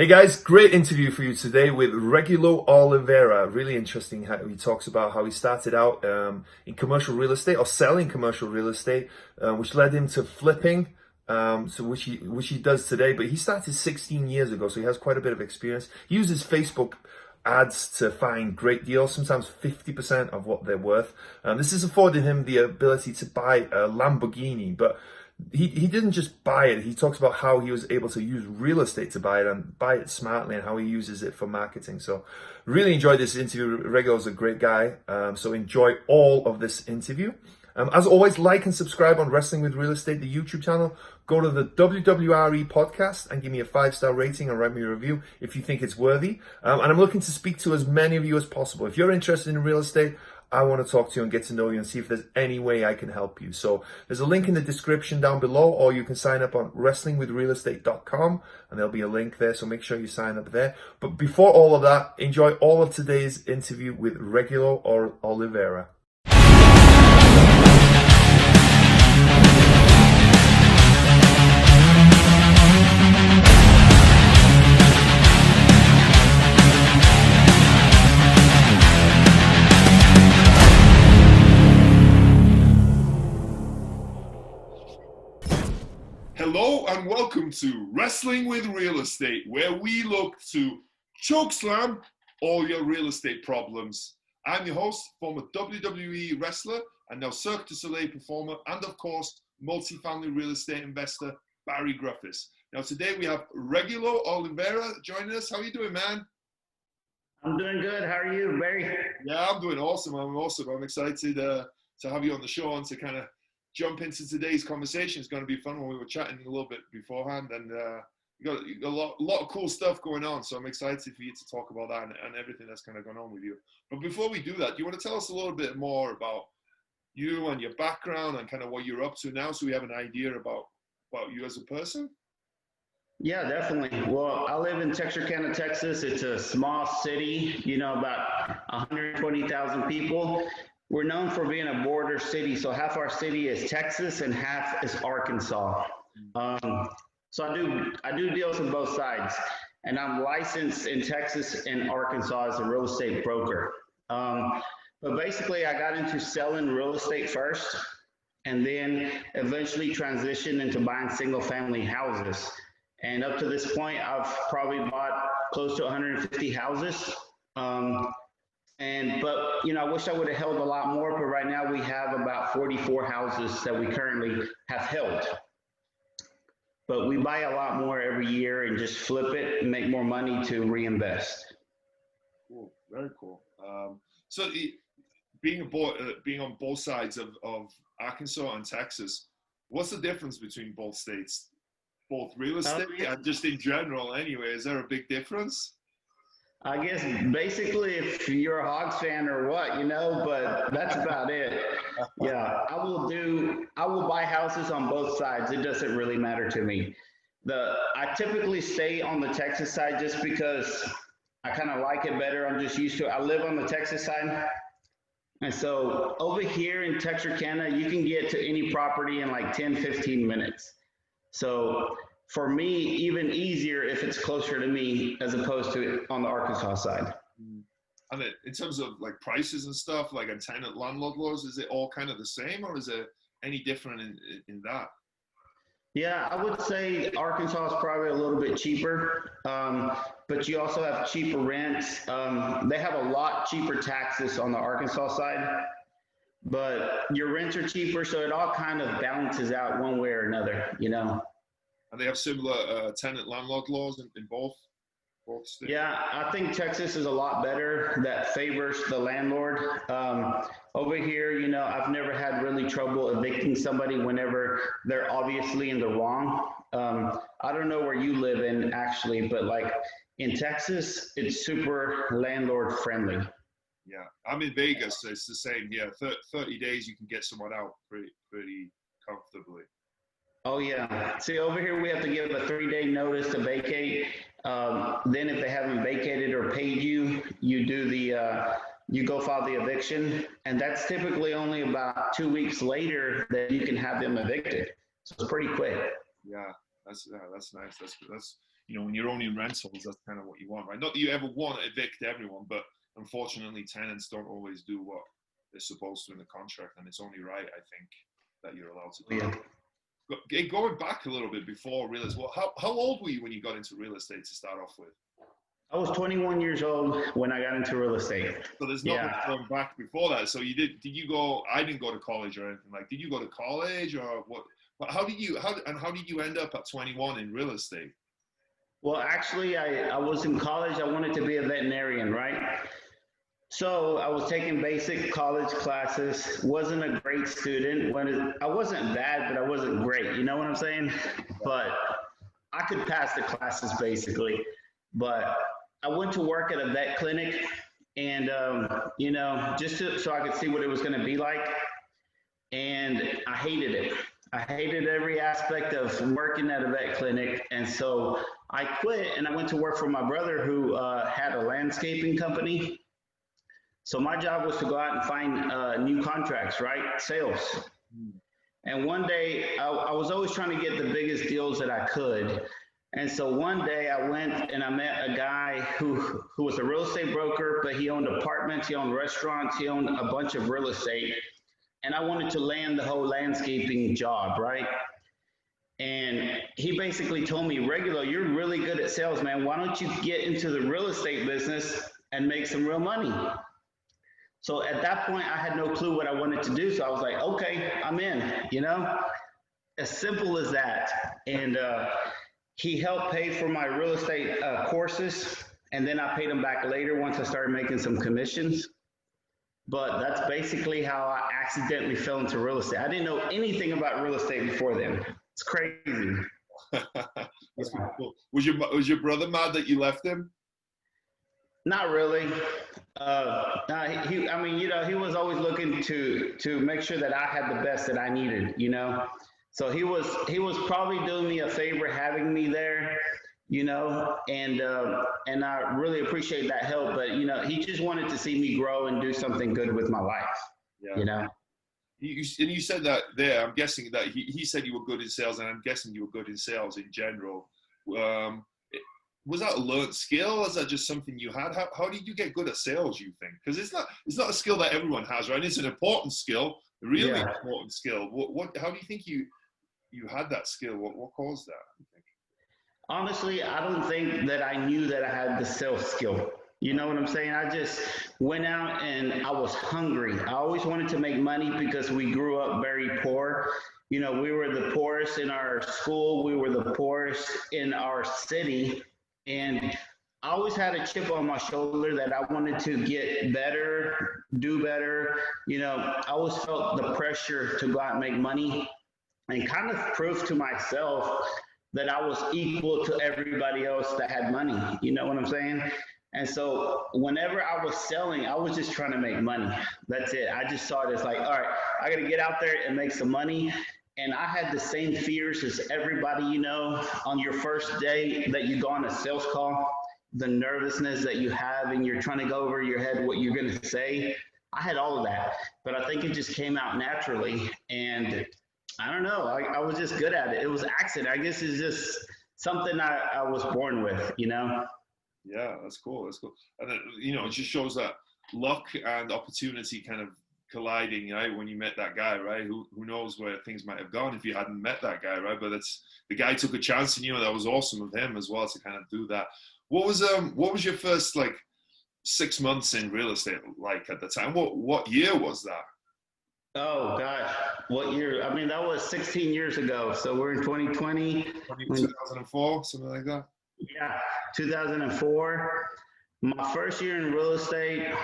Hey guys, great interview for you today with Regulo Olvera. Really interesting how he talks about how he started out in commercial real estate or selling commercial real estate, which led him to flipping, which he does today. But he started 16 years ago, so he has quite a bit of experience. He uses Facebook ads to find great deals, sometimes 50% of what they're worth. This has afforded him the ability to buy a Lamborghini, but he didn't just buy it. He talks about how he was able to use real estate to buy it and buy it smartly and how he uses it for marketing. So really enjoyed this interview. Regulo's a great guy. So enjoy all of this interview. As always, like and subscribe on Wrestling with Real Estate, the YouTube channel. Go to the WWRE Podcast and give me a 5-star rating and write me a review if you think it's worthy. And I'm looking to speak to as many of you as possible. If you're interested in real estate, I want to talk to you and get to know you and see if there's any way I can help you. So there's a link in the description down below, or you can sign up on wrestlingwithrealestate.com and there'll be a link there. So make sure you sign up there. But before all of that, enjoy all of today's interview with Regulo Olvera. Hello and welcome to Wrestling with Real Estate, where we look to chokeslam all your real estate problems. I'm your host, former WWE wrestler and now Cirque du Soleil performer, and of course, multifamily real estate investor, Barri Griffiths. Now today we have Regulo Olvera joining us. How are you doing, man? I'm doing good. How are you, Barry? Yeah, I'm doing awesome. I'm excited to have you on the show and to kind of jump into today's conversation. It's going to be fun. When we were chatting a little bit beforehand, and you got a lot of cool stuff going on. So I'm excited for you to talk about that and everything that's kind of going on with you. But before we do that, do you want to tell us a little bit more about you and your background and kind of what you're up to now, so we have an idea about you as a person? Yeah, definitely. Well, I live in Texarkana, Texas. It's a small city, about 120,000 people. We're known for being a border city, so half our city is Texas and half is Arkansas. So I do deals on both sides, and I'm licensed in Texas and Arkansas as a real estate broker. But basically, I got into selling real estate first, and then eventually transitioned into buying single-family houses. And up to this point, I've probably bought close to 150 houses. But I wish I would have held a lot more, but right now we have about 44 houses that we currently have held. But we buy a lot more every year and just flip it and make more money to reinvest. Cool, very cool. So being on both sides of Arkansas and Texas, what's the difference between both states? Both real estate and just in general anyway, is there a big difference? I guess basically if you're a Hogs fan or what, but that's about it. Yeah, I will buy houses on both sides. It doesn't really matter to me. I typically stay on the Texas side just because I kind of like it better. I'm just used to it. I live on the Texas side. And so over here in Texarkana, you can get to any property in like 10, 15 minutes. So for me, even easier if it's closer to me as opposed to on the Arkansas side. And in terms of like prices and stuff, like tenant landlord laws, is it all kind of the same, or is it any different in that? Yeah, I would say Arkansas is probably a little bit cheaper, but you also have cheaper rents. They have a lot cheaper taxes on the Arkansas side, but your rents are cheaper, so it all kind of balances out one way or another, And they have similar tenant landlord laws in both states? Yeah, I think Texas is a lot better. That favors the landlord. Over here, I've never had really trouble evicting somebody whenever they're obviously in the wrong. I don't know where you live in actually, but like in Texas, it's super landlord friendly. Yeah, I'm in Vegas, so it's the same. Yeah, 30 days you can get someone out pretty comfortably. Oh yeah. See, over here we have to give a 3-day notice to vacate. Then if they haven't vacated or paid you, you go file the eviction, and that's typically only about 2 weeks later that you can have them evicted. So it's pretty quick. Yeah, that's nice. That's when you're owning rentals, that's kind of what you want, right? Not that you ever want to evict everyone, but unfortunately, tenants don't always do what they're supposed to in the contract, and it's only right, I think, that you're allowed to do it. Going back a little bit before real estate, how old were you when you got into real estate to start off with? I was 21 years old when I got into real estate. So there's not much going back before that. So did you go, I didn't go to college or anything like, did you go to college or what? How did you end up at 21 in real estate? Well, actually, I was in college. I wanted to be a veterinarian, right? So I was taking basic college classes, wasn't a great student. I wasn't bad, but I wasn't great. You know what I'm saying? But I could pass the classes basically. But I went to work at a vet clinic and, just so I could see what it was going to be like. And I hated it. I hated every aspect of working at a vet clinic. And so I quit and I went to work for my brother who had a landscaping company. So my job was to go out and find new contracts, right? Sales. And one day I was always trying to get the biggest deals that I could. And so one day I went and I met a guy who was a real estate broker, but he owned apartments, he owned restaurants, he owned a bunch of real estate. And I wanted to land the whole landscaping job, right? And he basically told me, Regulo, you're really good at sales, man. Why don't you get into the real estate business and make some real money? So at that point, I had no clue what I wanted to do. So I was like, okay, I'm in, as simple as that. And he helped pay for my real estate courses. And then I paid him back later once I started making some commissions. But that's basically how I accidentally fell into real estate. I didn't know anything about real estate before then. It's crazy. That's cool. Was your brother mad that you left him? Not really. He was always looking to make sure that I had the best that I needed, So he was probably doing me a favor having me there, and I really appreciate that help. But he just wanted to see me grow and do something good with my life. You said that there. I'm guessing that he said you were good in sales, and I'm guessing you were good in sales in general. Was that a learned skill? Is that just something you had? How did you get good at sales, you think? Because it's not a skill that everyone has, right? It's an important skill, a really important skill. How do you think you had that skill? What caused that, you think? Honestly, I don't think that I knew that I had the sales skill. You know what I'm saying? I just went out and I was hungry. I always wanted to make money because we grew up very poor. We were the poorest in our school. We were the poorest in our city. And I always had a chip on my shoulder that I wanted to get better, do better. I always felt the pressure to go out and make money and kind of prove to myself that I was equal to everybody else that had money. You know what I'm saying? And so whenever I was selling, I was just trying to make money. That's it. I just saw it as like, all right, I got to get out there and make some money. And I had the same fears as everybody, on your first day that you go on a sales call, the nervousness that you have and you're trying to go over your head what you're going to say. I had all of that, but I think it just came out naturally. And I don't know, I was just good at it. It was accident. I guess it's just something I was born with, Yeah, that's cool. That's cool. And it just shows that luck and opportunity kind of colliding, right? When you met that guy, right? Who knows where things might have gone if you hadn't met that guy, right? But the guy took a chance on you, and that was awesome of him as well to kind of do that. What was your first 6 months in real estate like at the time? What year was that? Oh gosh, what year? I mean, that was 16 years ago. So we're in 2020. 2004, something like that. Yeah, 2004. My first year in real estate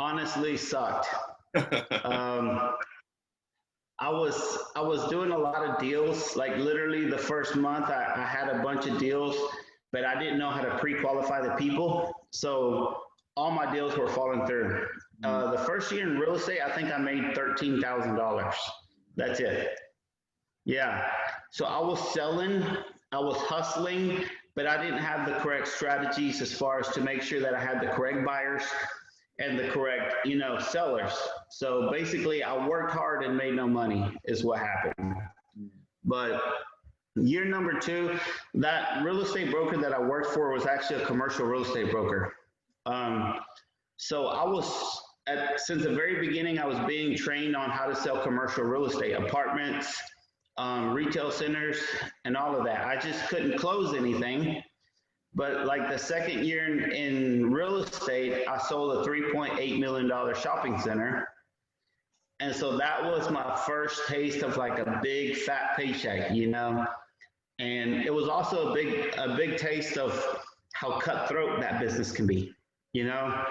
honestly sucked. I was doing a lot of deals. Like literally the first month I had a bunch of deals, but I didn't know how to pre-qualify the people. So all my deals were falling through. The first year in real estate, I think I made $13,000. That's it. Yeah. So I was selling, I was hustling, but I didn't have the correct strategies as far as to make sure that I had the correct buyers and the correct, sellers. So basically I worked hard and made no money is what happened. But Year number 2, that real estate broker that I worked for was actually a commercial real estate broker. So I was, since the very beginning, I was being trained on how to sell commercial real estate, apartments, retail centers, and all of that. I just couldn't close anything. But like the second year in real estate, I sold a $3.8 million shopping center. And so that was my first taste of like a big fat paycheck, you know? And it was also a big taste of how cutthroat that business can be, you know?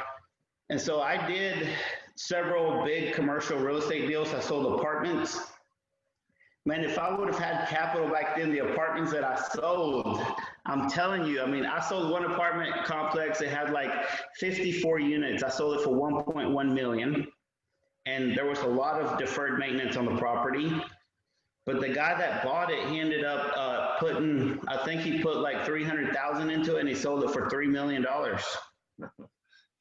And so I did several big commercial real estate deals. I sold apartments. Man, if I would have had capital back then, the apartments that I sold, I'm telling you, I mean, I sold one apartment complex. It had like 54 units. I sold it for 1.1 million. And there was a lot of deferred maintenance on the property. But the guy that bought it, he ended up putting, I think he put like 300,000 into it, and he sold it for $3 million.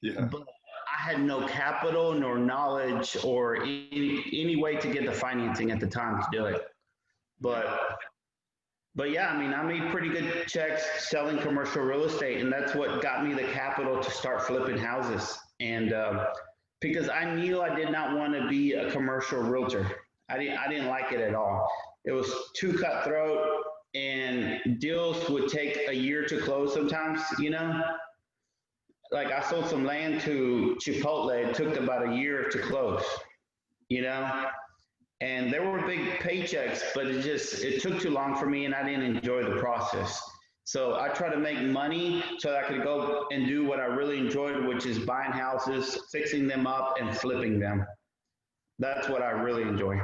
Yeah. But I had no capital nor knowledge or any way to get the financing at the time to do it. But yeah, I mean, I made pretty good checks selling commercial real estate, and that's what got me the capital to start flipping houses. And because I knew I did not want to be a commercial realtor. I didn't like it at all. It was too cutthroat, and deals would take a year to close sometimes, you know? Like I sold some land to Chipotle. It took about a year to close, you know? And there were big paychecks, but it took too long for me, and I didn't enjoy the process. So I try to make money so that I could go and do what I really enjoyed, which is buying houses, fixing them up, and flipping them. That's what I really enjoy.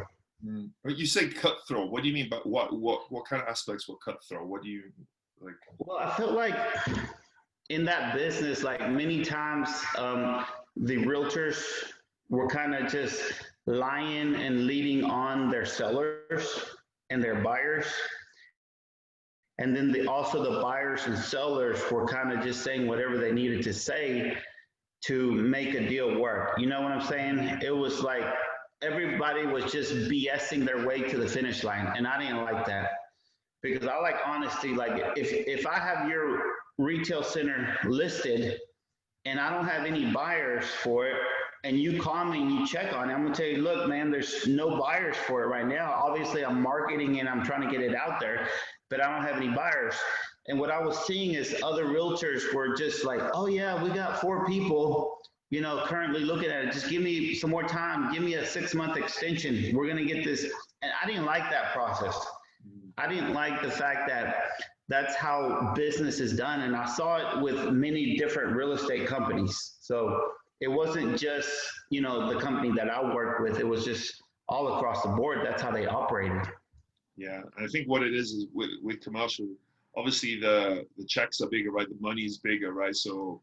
But you say cutthroat. What do you mean by what kind of aspects were cutthroat? What do you like? Well, I feel like in that business, like many times, the realtors were kind of just lying and leading on their sellers and their buyers. And then also the buyers and sellers were kind of just saying whatever they needed to say to make a deal work. You know what I'm saying? It was like everybody was just BSing their way to the finish line. And I didn't like that, because I like honesty. Like if I have your retail center listed and I don't have any buyers for it, and you call me and you check on it, I'm gonna tell you, look, man, there's no buyers for it right now. Obviously I'm marketing and I'm trying to get it out there, but I don't have any buyers. And what I was seeing is other realtors were just like, oh yeah, we got 4 people, you know, currently looking at it. Just give me some more time. Give me a 6-month extension. We're gonna get this. And I didn't like that process. I didn't like the fact that that's how business is done. And I saw it with many different real estate companies. So it wasn't just, you know, the company that I worked with. It was just all across the board. That's how they operated. Yeah, and I think what it is with commercial, obviously the checks are bigger, right? The money is bigger, right? So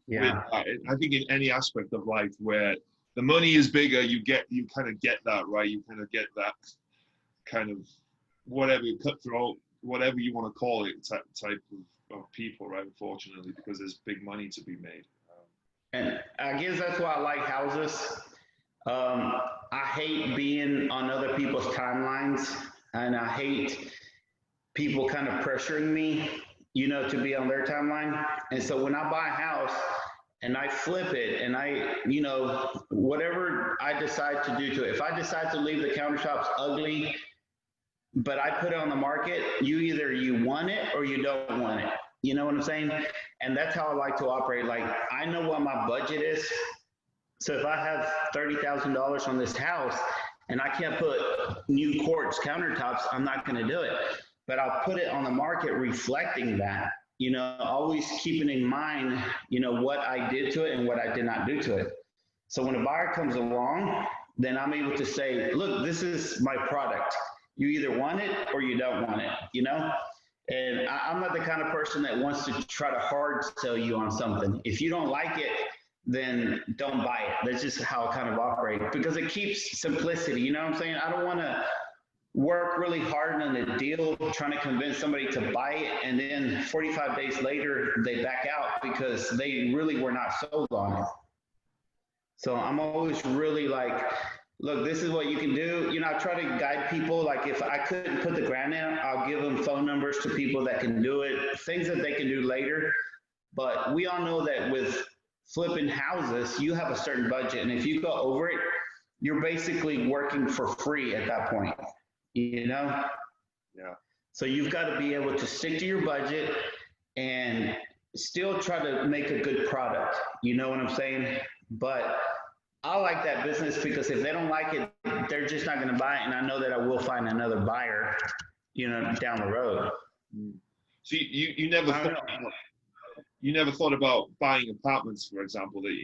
yeah, I think in any aspect of life where the money is bigger, you kind of get that, right? You kind of get that kind of whatever, cutthroat, whatever you want to call it, type of people, right? Unfortunately, because there's big money to be made. And I guess that's why I like houses. I hate being on other people's timelines, and I hate people kind of pressuring me, you know, to be on their timeline. And so when I buy a house and I flip it and I, you know, whatever I decide to do to it, if I decide to leave the countertops ugly, but I put it on the market, either you want it or you don't want it. You know what I'm saying? And that's how I like to operate. Like, I know what my budget is. So if I have $30,000 on this house and I can't put new quartz countertops, I'm not going to do it. But I'll put it on the market reflecting that, you know, always keeping in mind, you know, what I did to it and what I did not do to it. So when a buyer comes along, then I'm able to say, look, this is my product. You either want it or you don't want it, you know? And I'm not the kind of person that wants to try to hard sell you on something. If you don't like it, then don't buy it. That's just how I kind of operate, because it keeps simplicity. You know what I'm saying? I don't want to work really hard on a deal trying to convince somebody to buy it, and then 45 days later they back out because they really were not sold on it. So I'm always really like look, this is what you can do. You know, I try to guide people. Like if I couldn't put the grant in, I'll give them phone numbers to people that can do it, things that they can do later. But we all know that with flipping houses, you have a certain budget. And if you go over it, you're basically working for free at that point, you know? Yeah. So you've got to be able to stick to your budget and still try to make a good product. You know what I'm saying? But I like that business because if they don't like it, they're just not going to buy it. And I know that I will find another buyer, you know, down the road. So you never thought, you never thought about buying apartments, for example, that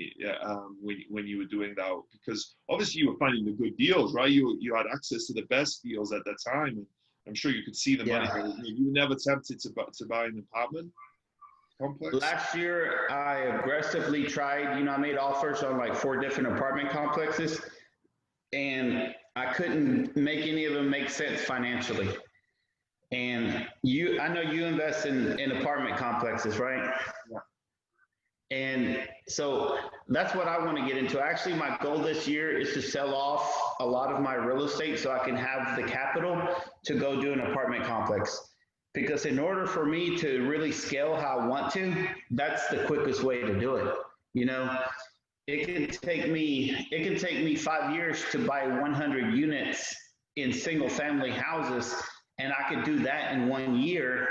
when you were doing that, because obviously you were finding the good deals, right? You had access to the best deals at that time, and I'm sure you could see the money. You were never tempted to buy an apartment complex? Last year, I aggressively tried. You know, I made offers on like 4 different apartment complexes, and I couldn't make any of them make sense financially. And I know you invest in apartment complexes, right? Yeah. And so that's what I want to get into. Actually, my goal this year is to sell off a lot of my real estate so I can have the capital to go do an apartment complex. Because in order for me to really scale how I want to, that's the quickest way to do it. You know, it can take me 5 years to buy 100 units in single family houses, and I could do that in 1 year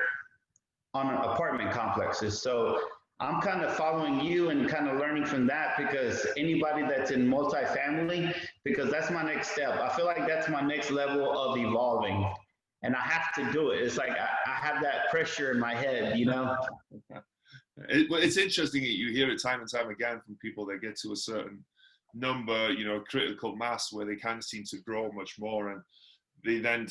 on apartment complexes. So I'm kind of following you and kind of learning from that, because anybody that's in multifamily, because that's my next step. I feel like that's my next level of evolving, and I have to do it. It's like I have that pressure in my head, you know? It's interesting that you hear it time and time again from people that get to a certain number, you know, critical mass, where they kind of seem to grow much more, and they then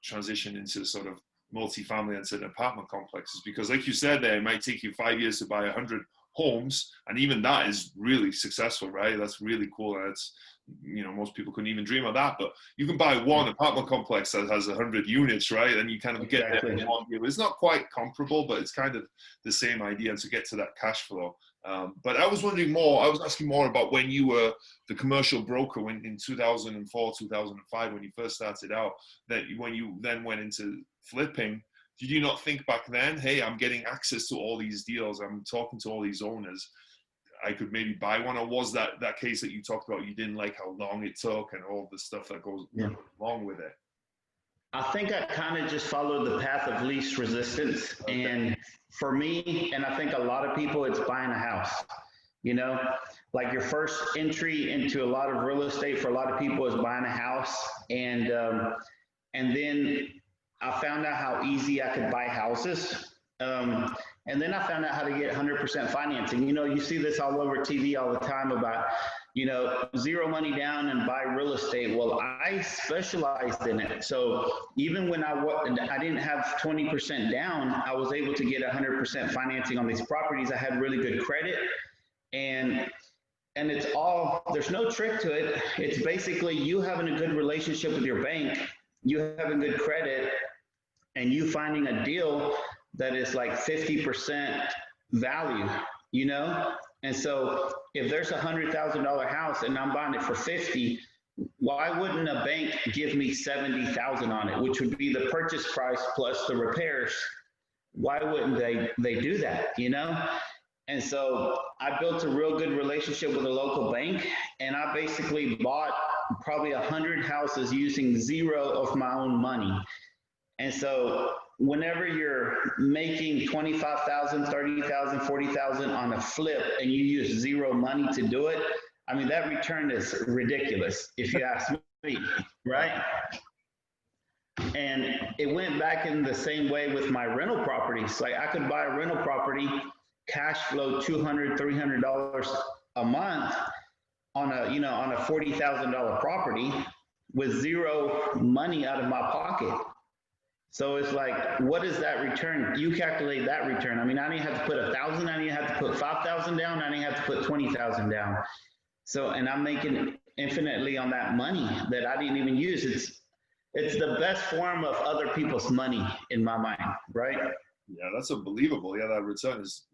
transition into sort of multifamily and certain apartment complexes, because like you said there, it might take you 5 years to buy 100 homes, and even that is really successful, right? That's really cool. And it's, you know, most people couldn't even dream of that, but you can buy one apartment complex that has 100 units, right? And you kind of get there in 1 year. It's not quite comparable, but it's kind of the same idea, and to get to that cash flow. But I was asking more about when you were the commercial broker in 2004, 2005, when you first started out, that when you then went into flipping, did you not think back then, hey, I'm getting access to all these deals, I'm talking to all these owners, I could maybe buy one? Or was that case that you talked about, you didn't like how long it took and all the stuff that goes along with it? I think I kind of just followed the path of least resistance. Okay. And for me, and I think a lot of people, it's buying a house. You know, like your first entry into a lot of real estate for a lot of people is buying a house. And then I found out how easy I could buy houses. And then I found out how to get 100% financing. You know, you see this all over TV all the time about, you know, zero money down and buy real estate. Well, I specialized in it. So even when I didn't have 20% down, I was able to get 100% financing on these properties. I had really good credit, and it's all, there's no trick to it. It's basically you having a good relationship with your bank, you having good credit, and you finding a deal that is like 50% value, you know? And so if there's $100,000 house and I'm buying it for 50, why wouldn't a bank give me 70,000 on it, which would be the purchase price plus the repairs? Why wouldn't they do that, you know? And so I built a real good relationship with a local bank, and I basically bought probably 100 houses using zero of my own money. And so whenever you're making 25,000, 30,000, 40,000 on a flip and you use zero money to do it, I mean, that return is ridiculous, if you ask me, right? And it went back in the same way with my rental properties. Like I could buy a rental property, cash flow $200, $300 a month on a $40,000 property with zero money out of my pocket. So it's like, what is that return? You calculate that return. I mean, I didn't have to put 1,000. I didn't have to put 5,000 down. I didn't have to put 20,000 down. So, and I'm making infinitely on that money that I didn't even use. It's the best form of other people's money in my mind, right? Yeah, that's unbelievable. Yeah, that return is,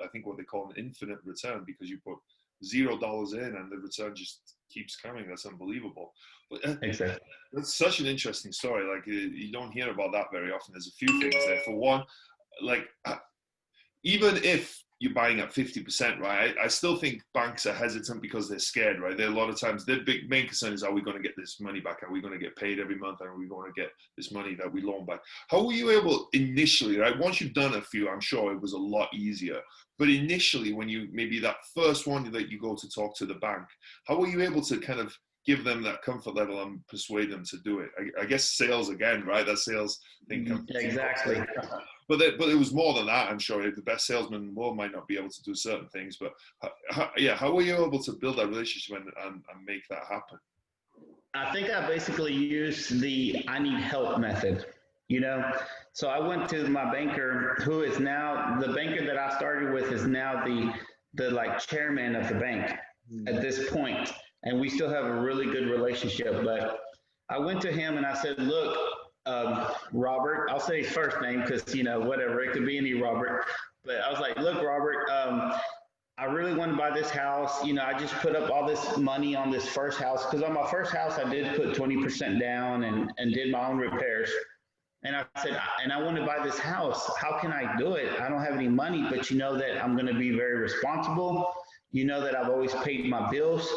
I think, what they call an infinite return, because you put $0 in, and the return just keeps coming. That's unbelievable. But Exactly. that's such an interesting story. Like you don't hear about that very often. There's a few things there. For one, like even if you're buying at 50%, right? I still think banks are hesitant because they're scared, right? They're a lot of times their main concern is, are we going to get this money back? Are we going to get paid every month? Are we going to get this money that we loan back? How were you able initially, right? Once you've done a few, I'm sure it was a lot easier. But initially, when you maybe that first one that you go to talk to the bank, how were you able to kind of give them that comfort level and persuade them to do it? I guess sales again, right? That sales thing. Exactly. But it was more than that, I'm sure. The best salesman in the world might not be able to do certain things. But how were you able to build that relationship and make that happen? I think I basically used the I need help method, you know? So I went to my banker, who is now, the banker that I started with is now the like chairman of the bank at this point. And we still have a really good relationship. But I went to him and I said, look, Robert, I'll say his first name because, you know, whatever, it could be any Robert. But I was like, look, Robert, I really want to buy this house. You know, I just put up all this money on this first house because on my first house, I did put 20% down and did my own repairs. And I said, and I want to buy this house. How can I do it? I don't have any money, but you know that I'm going to be very responsible. You know that I've always paid my bills.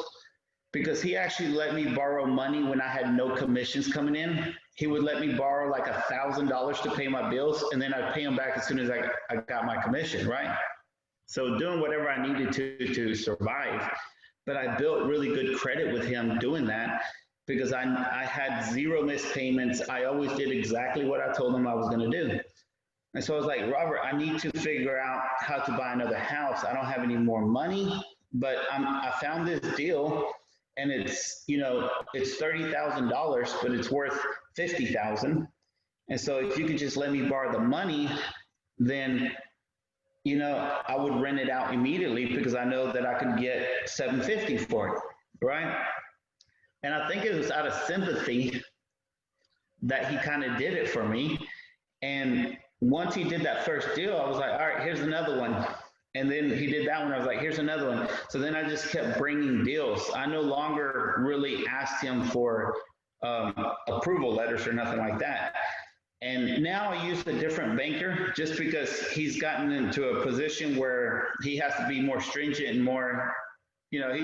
Because he actually let me borrow money when I had no commissions coming in. He would let me borrow like $1,000 to pay my bills, and then I'd pay him back as soon as I got my commission, right? So doing whatever I needed to survive. But I built really good credit with him doing that because I had zero missed payments. I always did exactly what I told him I was going to do. And so I was like, Robert, I need to figure out how to buy another house. I don't have any more money, but I found this deal. And it's, you know, it's $30,000, but it's worth $50,000. And so if you could just let me borrow the money, then, you know, I would rent it out immediately because I know that I could get $750 for it, right? And I think it was out of sympathy that he kind of did it for me. And once he did that first deal, I was like, all right, here's another one. And then he did that one. I was like, here's another one. So then I just kept bringing deals. I no longer really asked him for approval letters or nothing like that. And now I use a different banker just because he's gotten into a position where he has to be more stringent and more, you know,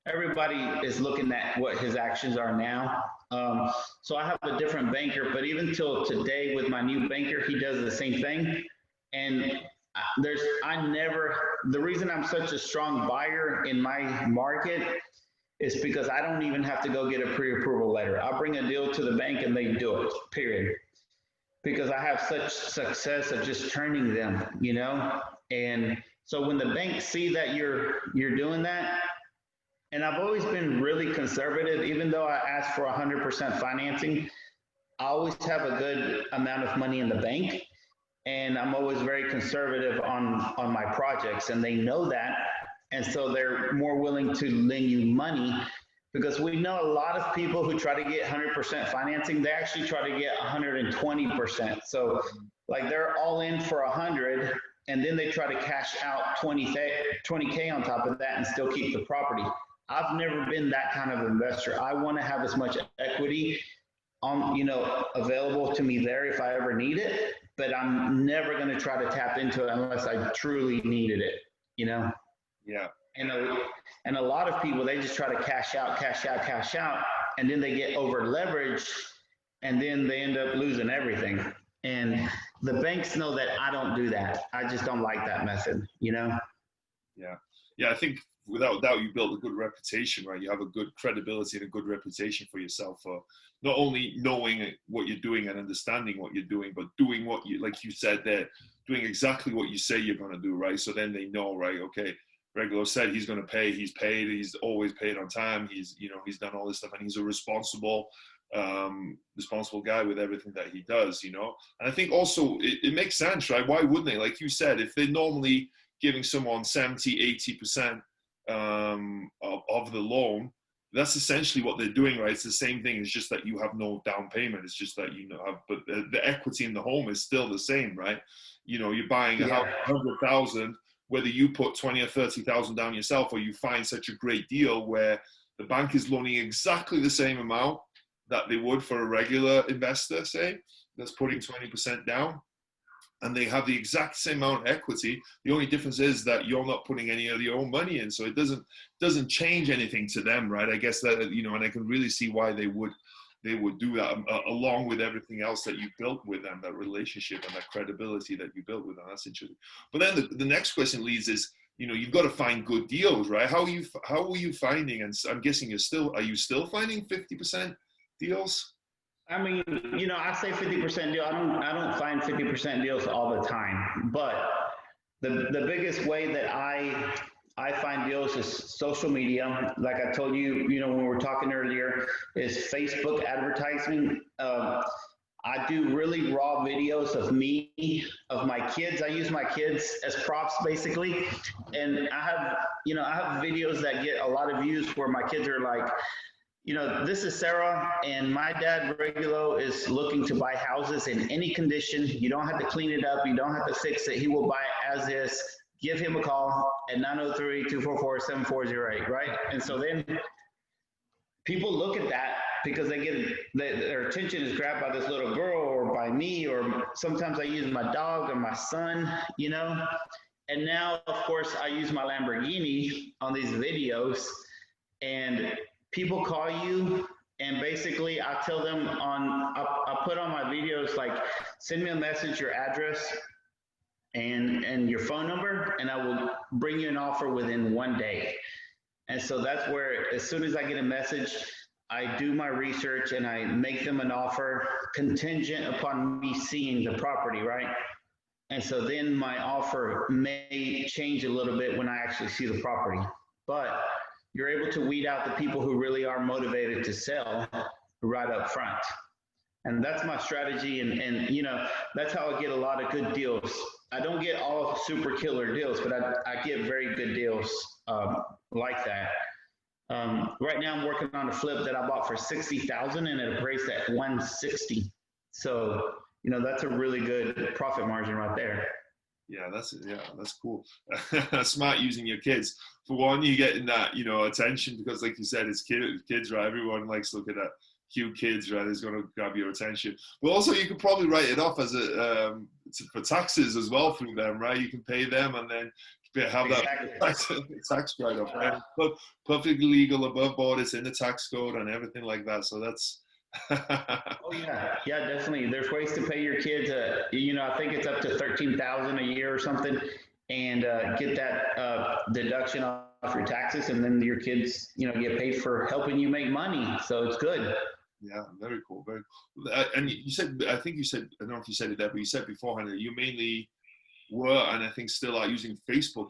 everybody is looking at what his actions are now. So I have a different banker, but even till today with my new banker, he does the same thing. And the reason I'm such a strong buyer in my market is because I don't even have to go get a pre-approval letter. I'll bring a deal to the bank and they do it, period. Because I have such success of just turning them, you know? And so when the banks see that you're doing that, and I've always been really conservative, even though I ask for 100% financing, I always have a good amount of money in the bank. And I'm always very conservative on my projects, and they know that. And so they're more willing to lend you money because we know a lot of people who try to get 100% financing, they actually try to get 120%. So like they're all in for 100 and then they try to cash out 20K on top of that and still keep the property. I've never been that kind of investor. I want to have as much equity available to me there if I ever need it. But I'm never going to try to tap into it unless I truly needed it, you know? Yeah. And a lot of people, they just try to cash out, and then they get over leveraged, and then they end up losing everything. And the banks know that I don't do that. I just don't like that method, you know? Yeah. Yeah, I think without doubt you built a good reputation, right? You have a good credibility and a good reputation for yourself for not only knowing what you're doing and understanding what you're doing, but doing what you, like you said there, doing exactly what you say you're going to do, right? So then they know, right? Okay, Regulo said he's going to pay, he's paid, he's always paid on time, he's done all this stuff, and he's a responsible guy with everything that he does, you know? And I think also it makes sense, right? Why wouldn't they? Like you said, if they're normally giving someone 70, 80% of the loan, that's essentially what they're doing, right? It's the same thing. It's just that you have no down payment. It's just that but the equity in the home is still the same, right? You know, you're buying a house 100,000 whether you put 20 or 30,000 down yourself, or you find such a great deal where the bank is loaning exactly the same amount that they would for a regular investor, say, that's putting 20% down, and they have the exact same amount of equity. The only difference is that you're not putting any of your own money in, so it doesn't change anything to them, right? I guess that, you know, and I can really see why they would do that, along with everything else that you built with them, that relationship and that credibility that you built with them. That's interesting. But then the next question leads is, you know, you've got to find good deals, right? How are you finding? And I'm guessing are you still finding 50% deals? I mean, you know, I say 50% deal. I don't find 50% deals all the time, but the biggest way that I find deals is social media. Like I told you, you know, when we were talking earlier, is Facebook advertising. I do really raw videos of me, of my kids. I use my kids as props basically. And I have videos that get a lot of views where my kids are like, you know, this is Sarah and my dad, Regulo, is looking to buy houses in any condition. You don't have to clean it up. You don't have to fix it. He will buy it as is. Give him a call at 903-244-7408, right? And so then people look at that because their attention is grabbed by this little girl or by me, or sometimes I use my dog or my son, you know? And now, of course, I use my Lamborghini on these videos, and people call you, and basically I tell them I put on my videos, like, send me a message, your address and your phone number, and I will bring you an offer within 1 day. And so that's where, as soon as I get a message, I do my research and I make them an offer contingent upon me seeing the property, right? And so then my offer may change a little bit when I actually see the property. But you're able to weed out the people who really are motivated to sell right up front. And that's my strategy. And you know, that's how I get a lot of good deals. I don't get all super killer deals, but I get very good deals like that. Right now I'm working on a flip that I bought for $60,000 and it appraised at $160,000. So, you know, that's a really good profit margin right there. Yeah, that's cool. Smart using your kids. For one, you're getting that, you know, attention because, like you said, it's kids, right? Everyone likes looking at cute kids, right? It's going to grab your attention. But also, you could probably write it off as for taxes as well through them, right? You can pay them and then have that tax write-off, right? But perfectly legal, above board, it's in the tax code and everything like that. So that's Oh yeah, definitely. There's ways to pay your kids. You know, I think it's up to $13,000 a year or something, and get that deduction off your taxes, and then your kids, you know, get paid for helping you make money. So it's good. Yeah, very cool, very cool. And you said, I don't know if you said it there, but you said beforehand that you mainly were, and I think still are, using Facebook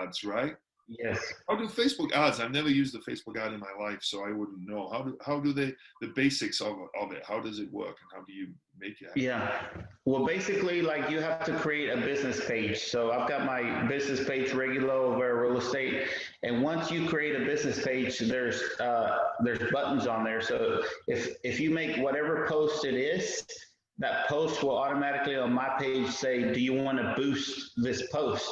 ads, right? Yes. How do Facebook ads? I've never used a Facebook ad in my life, so I wouldn't know. How do they, the basics of it? How does it work, and how do you make it happen? Yeah. Well, basically, like, you have to create a business page. So I've got my business page, Regulo, Olvera Real Estate, and once you create a business page, there's buttons on there. So if you make whatever post it is, that post will automatically on my page say, do you want to boost this post?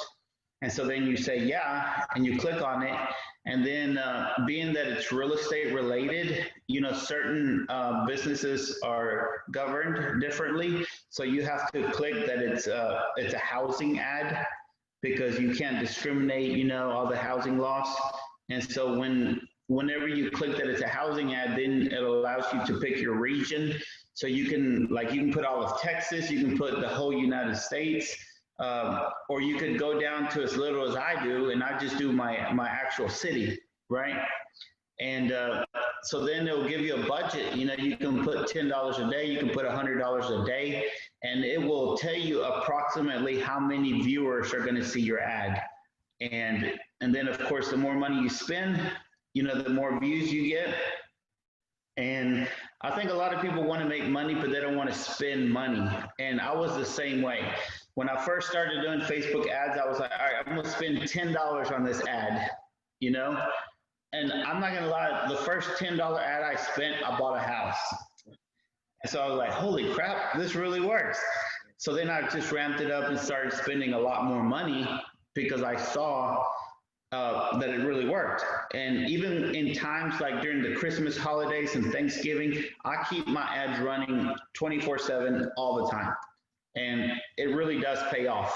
And so then you say, yeah, and you click on it. And then being that it's real estate related, you know, certain businesses are governed differently. So you have to click that it's a housing ad, because you can't discriminate, you know, all the housing laws. And so whenever you click that it's a housing ad, then it allows you to pick your region. So you can put all of Texas, you can put the whole United States. Or you could go down to as little as I do, and I just do my actual city, right? And so then it'll give you a budget. You know, you can put $10 a day, you can put $100 a day, and it will tell you approximately how many viewers are going to see your ad. And then, of course, the more money you spend, you know, the more views you get. And I think a lot of people want to make money, but they don't want to spend money. And I was the same way. When I first started doing Facebook ads, I was like, all right, I'm going to spend $10 on this ad, you know? And I'm not going to lie, the first $10 ad I spent, I bought a house. And so I was like, holy crap, this really works. So then I just ramped it up and started spending a lot more money, because I saw that it really worked. And even in times like during the Christmas holidays and Thanksgiving, I keep my ads running 24/7 all the time. And it really does pay off,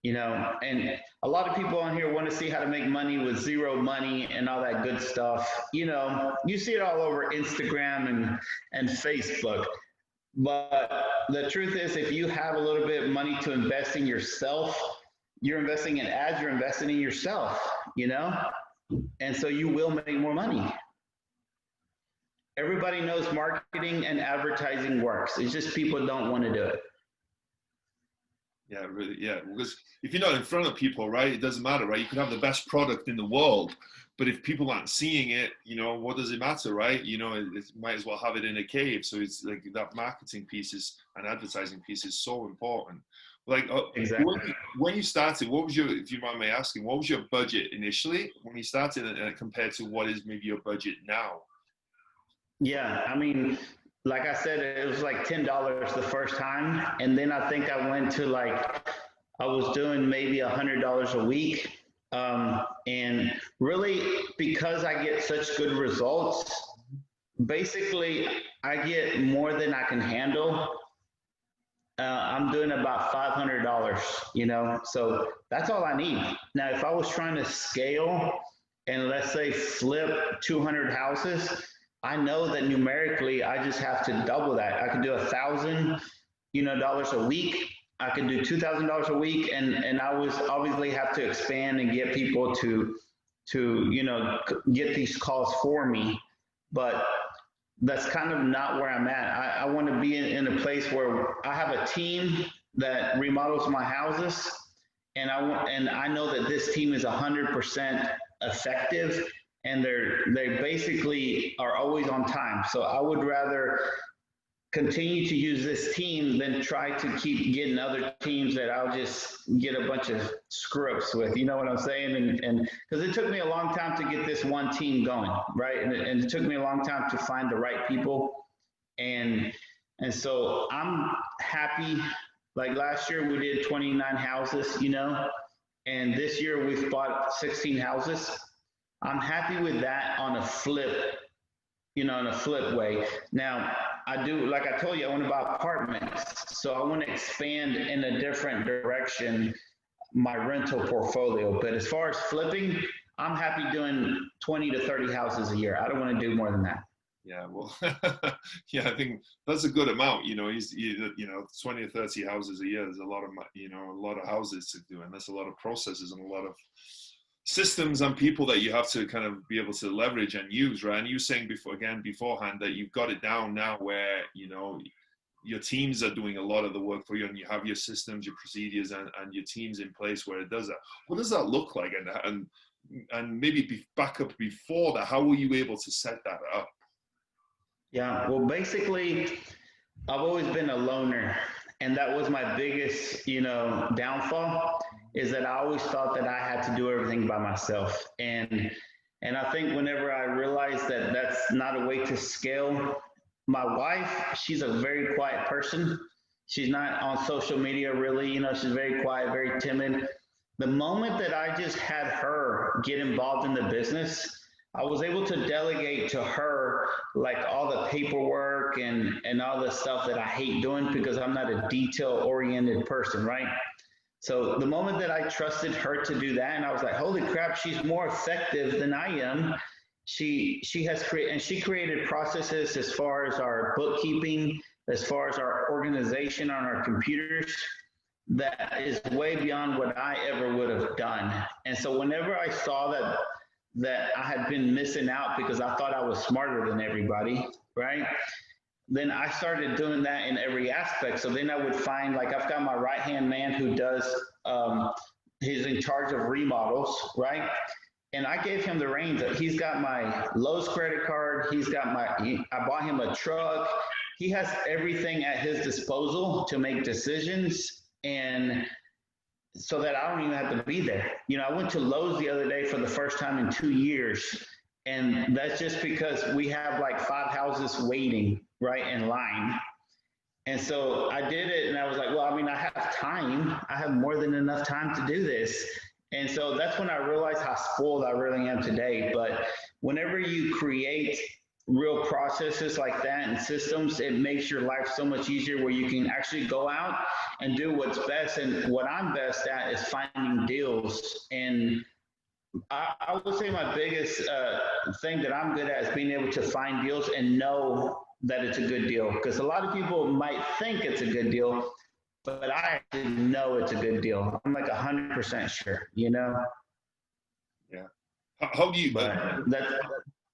and a lot of people on here want to see how to make money with zero money and all that good stuff. You see it all over Instagram and Facebook. But the truth is, if you have a little bit of money to invest in yourself, you're investing in ads, you're investing in yourself, and so you will make more money. Everybody knows marketing and advertising works. It's just people don't want to do it. Yeah, really, yeah. Because if you're not in front of people, right, it doesn't matter, right? You can have the best product in the world, but if people aren't seeing it, what does it matter, right? It might as well have it in a cave. So it's like that marketing piece and advertising piece is so important. Like, exactly. When you started, what was if you mind me asking, what was your budget initially when you started compared to what is maybe your budget now? Yeah, I mean, like I said, it was like $10 the first time. And then I think I went to I was doing maybe $100 a week. And really, because I get such good results, basically I get more than I can handle. I'm doing about $500, so that's all I need. Now, if I was trying to scale and let's say flip 200 houses, I know that numerically I just have to double that. I can do $1,000, dollars a week. I can do $2,000 a week, and I was obviously have to expand and get people to get these calls for me. But that's kind of not where I'm at. I want to be in a place where I have a team that remodels my houses, and I know that this team is 100% effective, and they basically are always on time. So I would rather continue to use this team than try to keep getting other teams that I'll just get a bunch of screw-ups with, you know what I'm saying? And because it took me a long time to get this one team going, right? And it took me a long time to find the right people. And so I'm happy. Like last year we did 29 houses, and this year we've bought 16 houses. I'm happy with that on a flip, in a flip way. Now, I do, like I told you, I want to buy apartments. So I want to expand in a different direction my rental portfolio. But as far as flipping, I'm happy doing 20 to 30 houses a year. I don't want to do more than that. Yeah, well, yeah, I think that's a good amount. 20 or 30 houses a year. There's a lot of, a lot of houses to do, and that's a lot of processes and a lot of systems and people that you have to kind of be able to leverage and use, right? And you were saying beforehand that you've got it down now where, your teams are doing a lot of the work for you, and you have your systems, your procedures, and your teams in place where it does that. What does that look like? And maybe back up before that, how were you able to set that up? Yeah, well, basically, I've always been a loner, and that was my biggest, downfall, is that I always thought that I had to do everything by myself. And I think whenever I realized that that's not a way to scale, my wife, she's a very quiet person. She's not on social media really, she's very quiet, very timid. The moment that I just had her get involved in the business, I was able to delegate to her like all the paperwork and all the stuff that I hate doing because I'm not a detail-oriented person, right? So the moment that I trusted her to do that, and I was like, holy crap, she's more effective than I am. She created processes as far as our bookkeeping, as far as our organization on our computers, that is way beyond what I ever would have done. And so whenever I saw that I had been missing out because I thought I was smarter than everybody, right? Then I started doing that in every aspect. So then I would find, like, I've got my right-hand man who does, he's in charge of remodels, right? And I gave him the reins. He's got my Lowe's credit card. I bought him a truck. He has everything at his disposal to make decisions, and so that I don't even have to be there. I went to Lowe's the other day for the first time in 2 years, and that's just because we have like 5 houses waiting, right, in line. And so I did it, and I was like, well, I mean, I have time. I have more than enough time to do this. And so that's when I realized how spoiled I really am today. But whenever you create real processes like that and systems, it makes your life so much easier where you can actually go out and do what's best. And what I'm best at is finding deals. And I would say my biggest thing that I'm good at is being able to find deals and know that it's a good deal. Because a lot of people might think it's a good deal, but I actually know it's a good deal. I'm like 100% sure, you know? Yeah. How do you, But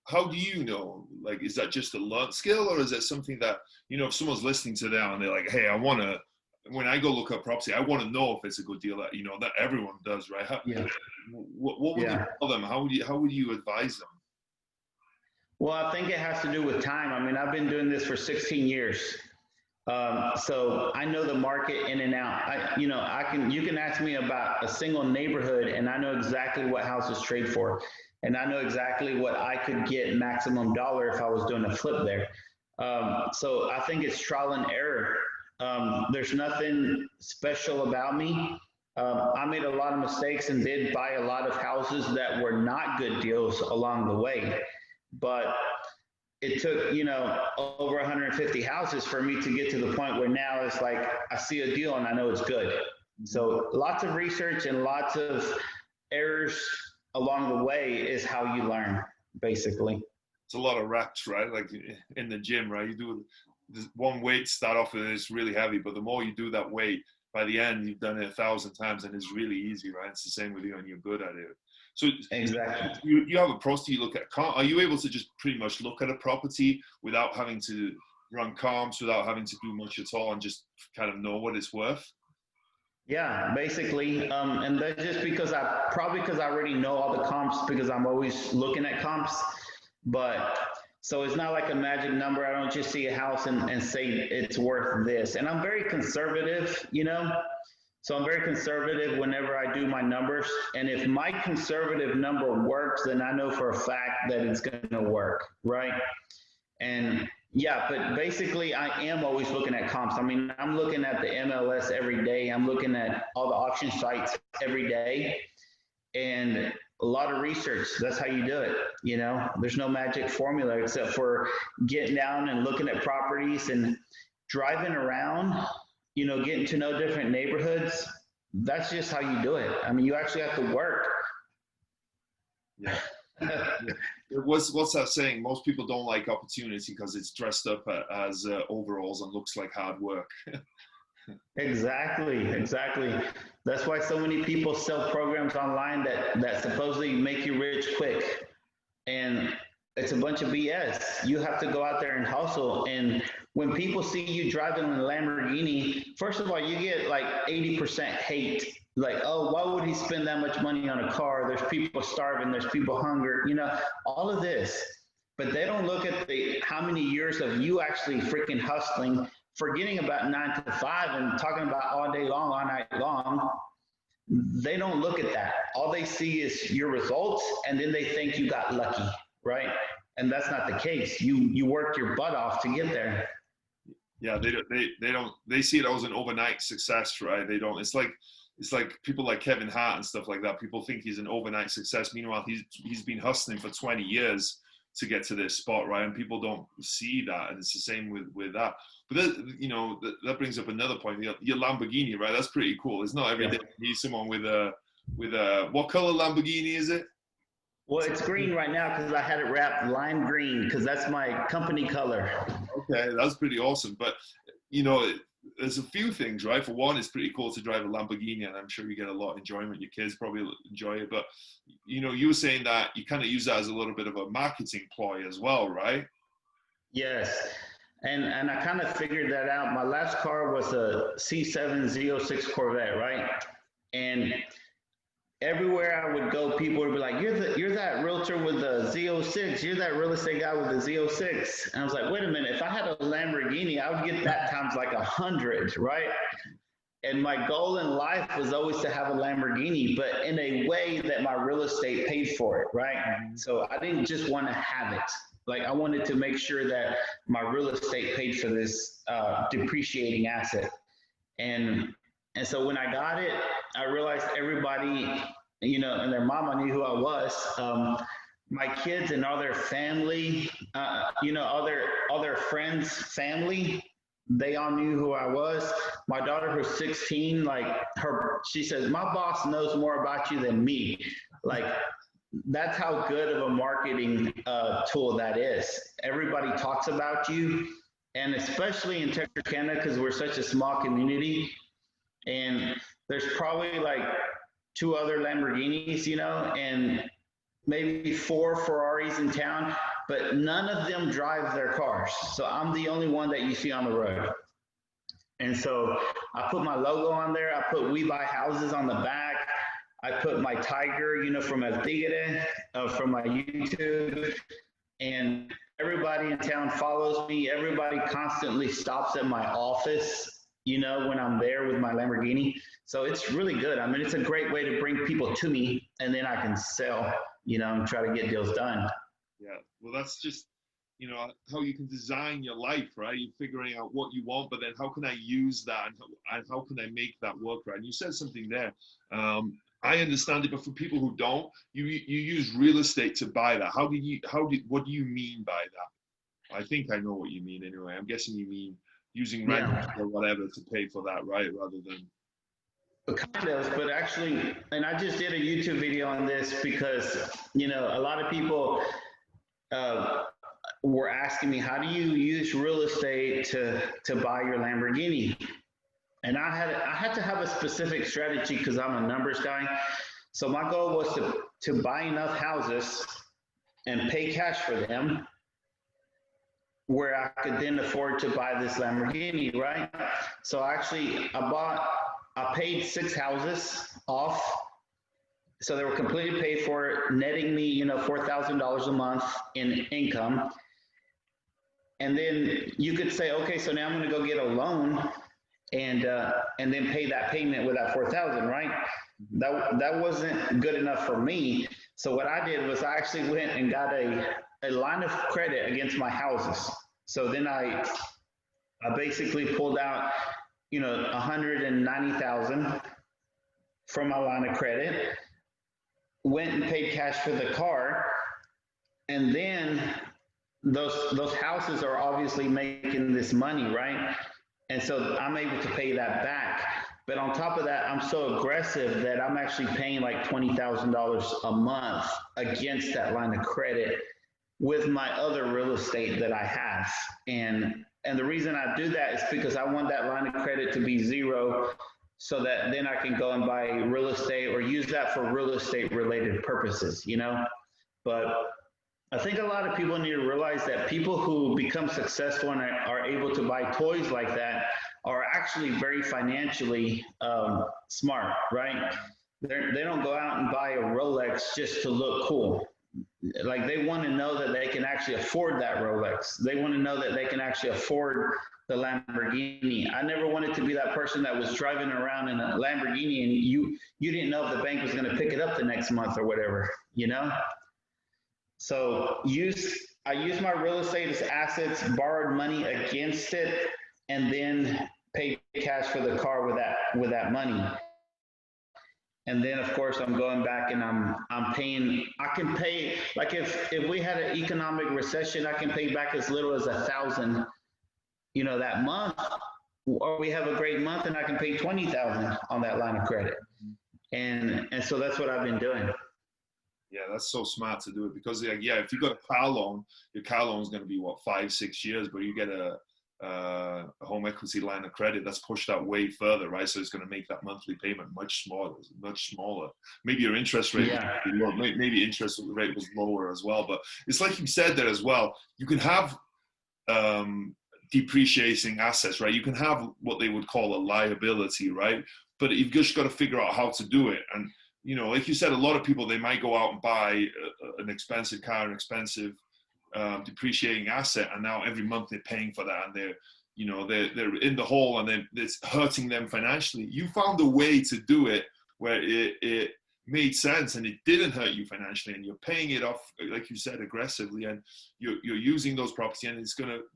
how do you know? Like, is that just a learned skill, or is that something that, if someone's listening to that and they're like, hey, when I go look up property, I want to know if it's a good deal, that, that everyone does, right? yeah. What would you tell them? How would you advise them? Well, I think it has to do with time. I mean, I've been doing this for 16 years. So I know the market in and out. You can ask me about a single neighborhood and I know exactly what houses trade for. And I know exactly what I could get maximum dollar if I was doing a flip there. So I think it's trial and error. There's nothing special about me. I made a lot of mistakes and did buy a lot of houses that were not good deals along the way. But it took, over 150 houses for me to get to the point where now it's like I see a deal and I know it's good. So lots of research and lots of errors along the way is how you learn, basically. It's a lot of reps, right? Like in the gym, right? You do this one weight, start off with it's really heavy, but the more you do that weight, by the end, you've done it 1,000 times and it's really easy, right? It's the same with you and you're good at it. So exactly. You have a process you look at. Are you able to just pretty much look at a property without having to run comps, without having to do much at all, and just kind of know what it's worth? Yeah, basically. And that's just because I already know all the comps because I'm always looking at comps. But so it's not like a magic number. I don't just see a house and say it's worth this. And I'm very conservative, So I'm very conservative whenever I do my numbers. And if my conservative number works, then I know for a fact that it's going to work, right? And yeah, but basically I am always looking at comps. I mean, I'm looking at the MLS every day. I'm looking at all the auction sites every day. And a lot of research. That's how you do it. There's no magic formula except for getting down and looking at properties and driving around, getting to know different neighborhoods. That's just how you do it. I mean, you actually have to work. Yeah. What's that saying? Most people don't like opportunity because it's dressed up as overalls and looks like hard work. Exactly. That's why so many people sell programs online that supposedly make you rich quick. And it's a bunch of BS. You have to go out there and hustle. And when people see you driving a Lamborghini, first of all, you get like 80% hate. Like, oh, why would he spend that much money on a car? There's people starving. There's people hungry. All of this. But they don't look at how many years of you actually freaking hustling, forgetting about 9 to 5 and talking about all day long, all night long. They don't look at that. All they see is your results, and then they think you got lucky, right? And that's not the case. You worked your butt off to get there. Yeah, they see it as an overnight success, right? They don't. It's like people like Kevin Hart and stuff like that. People think he's an overnight success. Meanwhile, he's been hustling for 20 years to get to this spot, right? And people don't see that, and it's the same with that. But that brings up another point. Your Lamborghini, right? That's pretty cool. It's not every day you see someone with a what color Lamborghini is it? Well, it's green right now because I had it wrapped lime green because that's my company color. Okay, that's pretty awesome. But there's a few things, right? For one, it's pretty cool to drive a Lamborghini, and I'm sure you get a lot of enjoyment. Your kids probably enjoy it. But you were saying that you kind of use that as a little bit of a marketing ploy as well, right? Yes. And I kind of figured that out. My last car was a C7 Z06 Corvette, right? And everywhere I would go, people would be like, you're that realtor with the Z06. You're that real estate guy with the Z06. And I was like, wait a minute. If I had a Lamborghini, I would get that times like 100, right? And my goal in life was always to have a Lamborghini, but in a way that my real estate paid for it, right? So I didn't just want to have it. Like I wanted to make sure that my real estate paid for this depreciating asset. And so when I got it, I realized everybody, and their mama knew who I was. My kids and all their family, all their friends' family, they all knew who I was. My daughter, who's 16, she says, my boss knows more about you than me. Like, that's how good of a marketing tool that is. Everybody talks about you, and especially in Texarkana, because we're such a small community, and there's probably like 2 other Lamborghinis, and maybe 4 Ferraris in town, but none of them drive their cars. So I'm the only one that you see on the road. And so I put my logo on there. I put We Buy Houses on the back. I put my Tigre, from El Tigre, from my YouTube. And everybody in town follows me. Everybody constantly stops at my office, when I'm there with my Lamborghini. So it's really good. I mean, it's a great way to bring people to me, and then I can sell, and try to get deals done. Yeah, well, that's just, how you can design your life, right? You're figuring out what you want, but then how can I use that, and how can I make that work, right? And you said something there. I understand it, but for people who don't, you use real estate to buy that. What do you mean by that? I think I know what you mean anyway. I'm guessing you mean using rent or whatever to pay for that, right? Rather than. Kind of, but actually, and I just did a YouTube video on this because, a lot of people were asking me, how do you use real estate to buy your Lamborghini? And I had to have a specific strategy because I'm a numbers guy. So my goal was to buy enough houses and pay cash for them where I could then afford to buy this Lamborghini, right? So actually, I paid 6 houses off. So they were completely paid for, netting me, $4,000 a month in income. And then you could say, okay, so now I'm going to go get a loan and then pay that payment with that 4,000, right? That wasn't good enough for me. So what I did was I actually went and got a line of credit against my houses. So then I basically pulled out, $190,000 from my line of credit, went and paid cash for the car, and then those houses are obviously making this money, right? And so I'm able to pay that back. But on top of that, I'm so aggressive that I'm actually paying like $20,000 a month against that line of credit with my other real estate that I have. And the reason I do that is because I want that line of credit to be zero so that then I can go and buy real estate or use that for real estate related purposes, But I think a lot of people need to realize that people who become successful and are able to buy toys like that are actually very financially smart, right? They don't go out and buy a Rolex just to look cool. Like they want to know that they can actually afford that Rolex. They want to know that they can actually afford the Lamborghini. I never wanted to be that person that was driving around in a Lamborghini and you didn't know if the bank was going to pick it up the next month or whatever, So I use my real estate as assets, borrowed money against it, and then paid cash for the car with that money. And then of course I'm going back and I'm paying. I can pay, like if we had an economic recession, I can pay back as little as $1,000, that month. Or we have a great month and I can pay $20,000 on that line of credit. And so that's what I've been doing. Yeah, that's so smart to do it because if you got a car loan, your car loan is going to be 5-6 years, but you get a home equity line of credit that's pushed out way further, right? So it's going to make that monthly payment much smaller. Maybe your interest rate, maybe interest rate was lower as well. But it's like you said there as well. You can have depreciating assets, right? You can have what they would call a liability, right? But you've just got to figure out how to do it. And like you said, a lot of people, they might go out and buy an expensive car, an expensive depreciating asset, and now every month they're paying for that, and they're in the hole, and it's hurting them financially. You found a way to do it where it made sense and it didn't hurt you financially, and you're paying it off, like you said, aggressively, and you're using those properties, and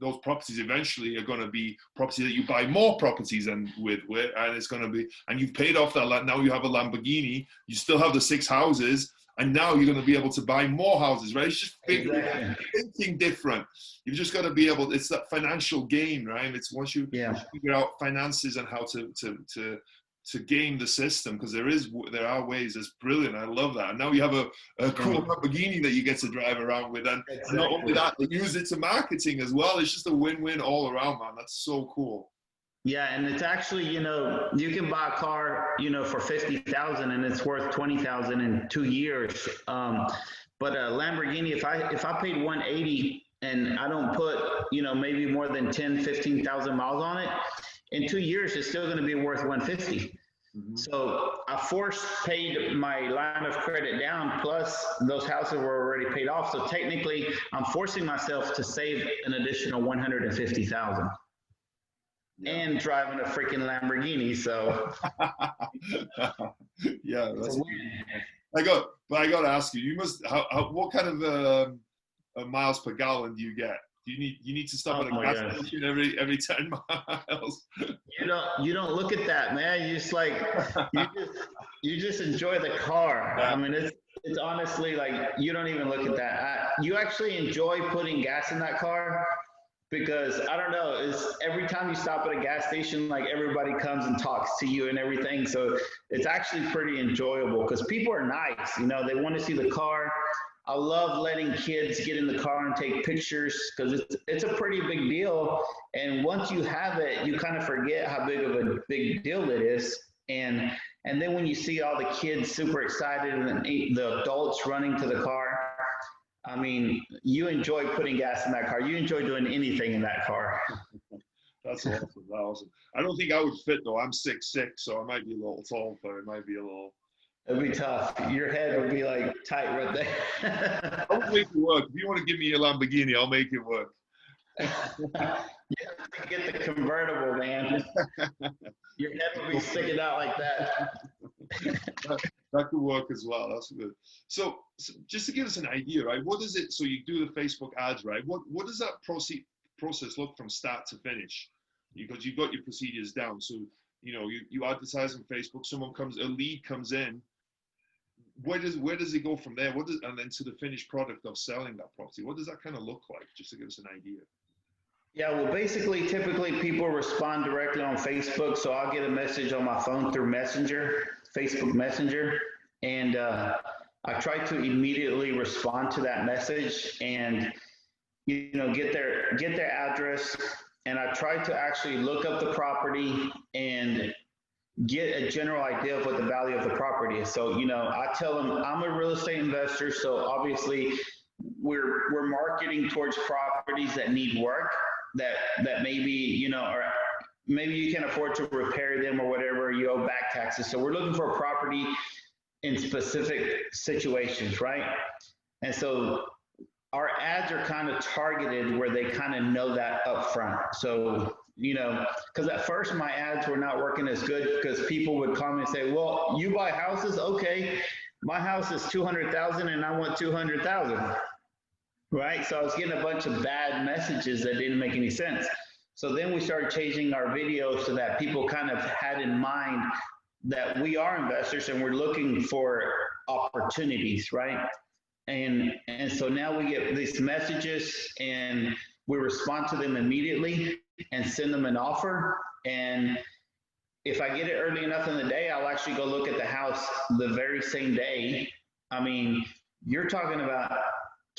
those properties eventually are gonna be properties that you buy more properties and it's gonna be, and you've paid off that. Now you have a Lamborghini, you still have the 6 houses, and now you're gonna be able to buy more houses, right? It's just thinking different. You've just got to be able. It's that financial gain, right? It's once you figure out finances and how to game the system, because there are ways. It's brilliant. I love that. And now you have a cool Lamborghini that you get to drive around with, and not only that, they use it to marketing as well. It's just a win-win all around, man. That's so cool. Yeah, and it's actually, you can buy a car, for $50,000 and it's worth $20,000 in 2 years. But a Lamborghini, if I paid $180 and I don't put, maybe more than 10, 15,000 miles on it, in 2 years, it's still going to be worth $150. Mm-hmm. So I paid my line of credit down, plus those houses were already paid off. So technically, I'm forcing myself to save an additional $150,000 and driving a freaking Lamborghini. So yeah, that's I got to ask you. You must. What kind of miles per gallon do you get? You need to stop at a gas station every 10 miles. You don't look at that, man. You just you just enjoy the car. I mean, it's honestly like you don't even look at that. You actually enjoy putting gas in that car, because I don't know, it's every time you stop at a gas station, like everybody comes and talks to you and everything. So it's actually pretty enjoyable because people are nice. They want to see the car. I love letting kids get in the car and take pictures because it's a pretty big deal. And once you have it, you kind of forget how big of a big deal it is. And then when you see all the kids super excited and the adults running to the car, I mean, you enjoy putting gas in that car. You enjoy doing anything in that car. That's awesome. I don't think I would fit though. I'm 6'6", so I might be a little tall, but it might be a little. It'd be tough. Your head would be like tight right there. I'll make it work. If you want to give me a Lamborghini, I'll make it work. You have to get the convertible, man. Your head will be sticking out like that. That could work as well. That's good. So just to give us an idea, right? What is it? So you do the Facebook ads, right? What does that process look from start to finish? Because you've got your procedures down. So you advertise on Facebook. A lead comes in. Where does it go from there? And then to the finished product of selling that property? What does that kind of look like? Just to give us an idea. Yeah, well, basically, typically people respond directly on Facebook. So I'll get a message on my phone through Facebook Messenger, and I try to immediately respond to that message and get their address, and I try to actually look up the property and get a general idea of what the value of the property is. So I tell them I'm a real estate investor, so obviously we're marketing towards properties that need work, that maybe or maybe you can afford to repair them or whatever, you owe back taxes. So we're looking for a property in specific situations, right? And so our ads are kind of targeted where they kind of know that up front. So, because at first my ads were not working as good because people would come and say, well, you buy houses? Okay, my house is 200,000 and I want 200,000, right? So I was getting a bunch of bad messages that didn't make any sense. So then we started changing our videos so that people kind of had in mind that we are investors and we're looking for opportunities, right? And so now we get these messages and we respond to them immediately and send them an offer. And if I get it early enough in the day, I'll actually go look at the house the very same day. I mean, you're talking about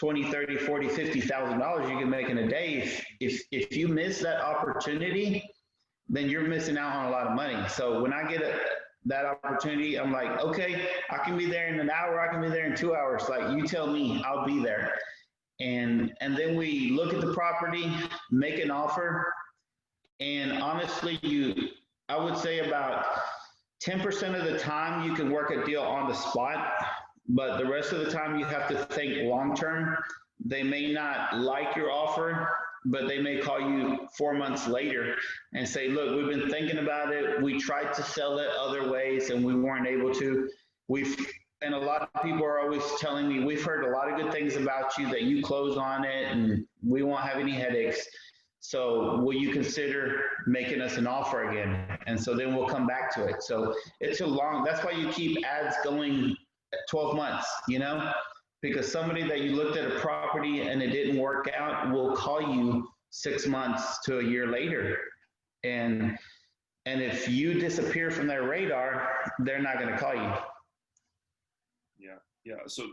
$20, $30, $40, $50,000 you can make in a day. If you miss that opportunity, then you're missing out on a lot of money. So when I get that opportunity, I'm like, okay, I can be there in an hour, I can be there in 2 hours. Like, you tell me, I'll be there. And then we look at the property, make an offer. And honestly, I would say about 10% of the time you can work a deal on the spot, but the rest of the time you have to think long-term. They may not like your offer, but they may call you 4 months later and say, look, we've been thinking about it. We tried to sell it other ways and we weren't able to. and a lot of people are always telling me, we've heard a lot of good things about you, that you close on it and we won't have any headaches. So will you consider making us an offer again? And so then we'll come back to it. So it's a long, that's why you keep ads going 12 months, you know, because somebody that you looked at a property and it didn't work out will call you 6 months to a year later. And if you disappear from their radar, they're not going to call you. Yeah. So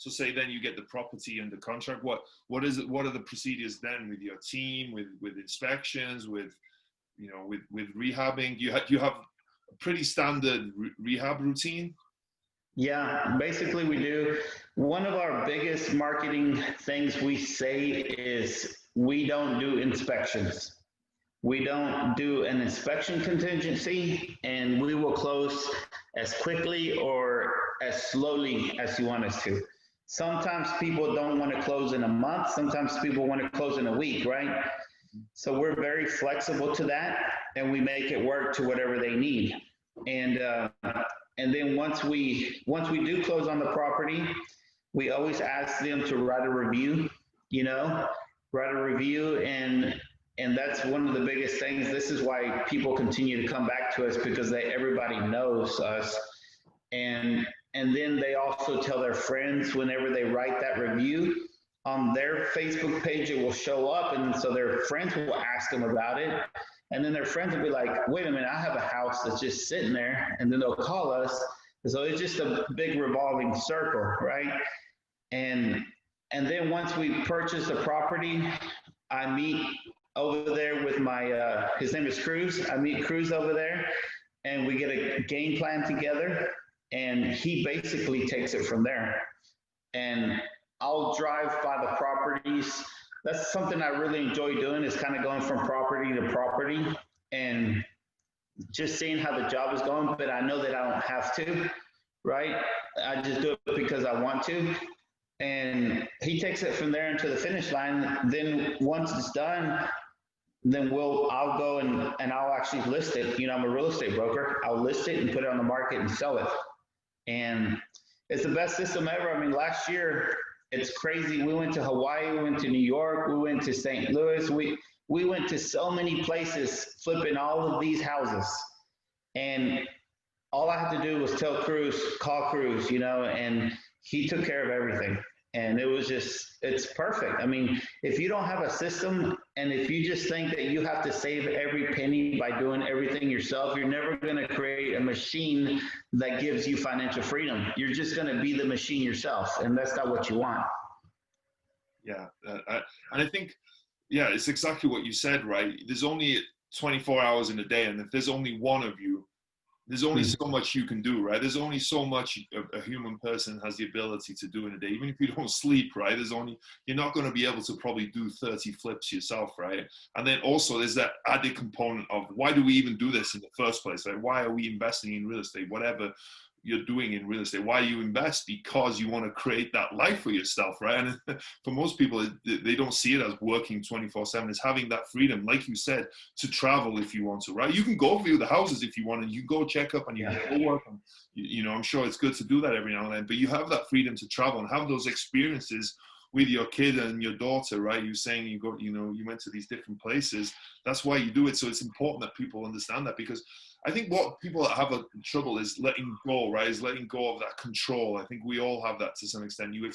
say then you get the property under contract. What is it? What are the procedures then with your team, with inspections, with rehabbing? You have a pretty standard rehab routine. Yeah, basically we do. One of our biggest marketing things we say is we don't do inspections. We don't do an inspection contingency, and we will close as quickly or as slowly as you want us to. Sometimes people don't want to close in a month. Sometimes people want to close in a week, right? So we're very flexible to that, and we make it work to whatever they need. And then once we do close on the property, we always ask them to write a review, and that's one of the biggest things. This is why people continue to come back to us, because everybody knows us. And then they also tell their friends whenever they write that review on their Facebook page, it will show up. And so their friends will ask them about it. And then their friends will be like, wait a minute, I have a house that's just sitting there. And then they'll call us. And so it's just a big revolving circle, right? And then once we purchase the property, I meet over there with my, his name is Cruz. I meet Cruz over there, and we get a game plan together, and he basically takes it from there. And I'll drive by the properties. That's something I really enjoy doing, is kind of going from property to property and just seeing how the job is going. But I know that I don't have to, right? I just do it because I want to. And he takes it from there into the finish line. Then once it's done, then I'll go and I'll actually list it. I'm a real estate broker. I'll list it and put it on the market and sell it. And it's the best system ever. I mean, last year, it's crazy. We went to Hawaii, we went to New York, we went to St. Louis. We went to so many places flipping all of these houses. And all I had to do was call Cruz, and he took care of everything. And it was it's perfect. I mean, if you don't have a system, and if you just think that you have to save every penny by doing everything yourself, you're never going to create a machine that gives you financial freedom. You're just going to be the machine yourself, and that's not what you want. Yeah. And I think, it's exactly what you said, right? There's only 24 hours in a day, and if there's only one of you, there's only so much you can do, right? There's only so much a human person has the ability to do in a day. Even if you don't sleep, right? You're not going to be able to probably do 30 flips yourself, right? And then also there's that added component of, why do we even do this in the first place? Like, why are we investing in real estate? Whatever you're doing in real estate, why you invest? Because you want to create that life for yourself, right? And for most people, they don't see it as working 24/7. It's having that freedom, like you said, to travel if you want to, right? You can go view the houses if you want, and you go check up and you can go work. And, I'm sure it's good to do that every now and then, but you have that freedom to travel and have those experiences with your kid and your daughter, right? You're saying you went to these different places. That's why you do it. So it's important that people understand that, because I think what people that have a trouble is letting go, right? Is letting go of that control. I think we all have that to some extent. You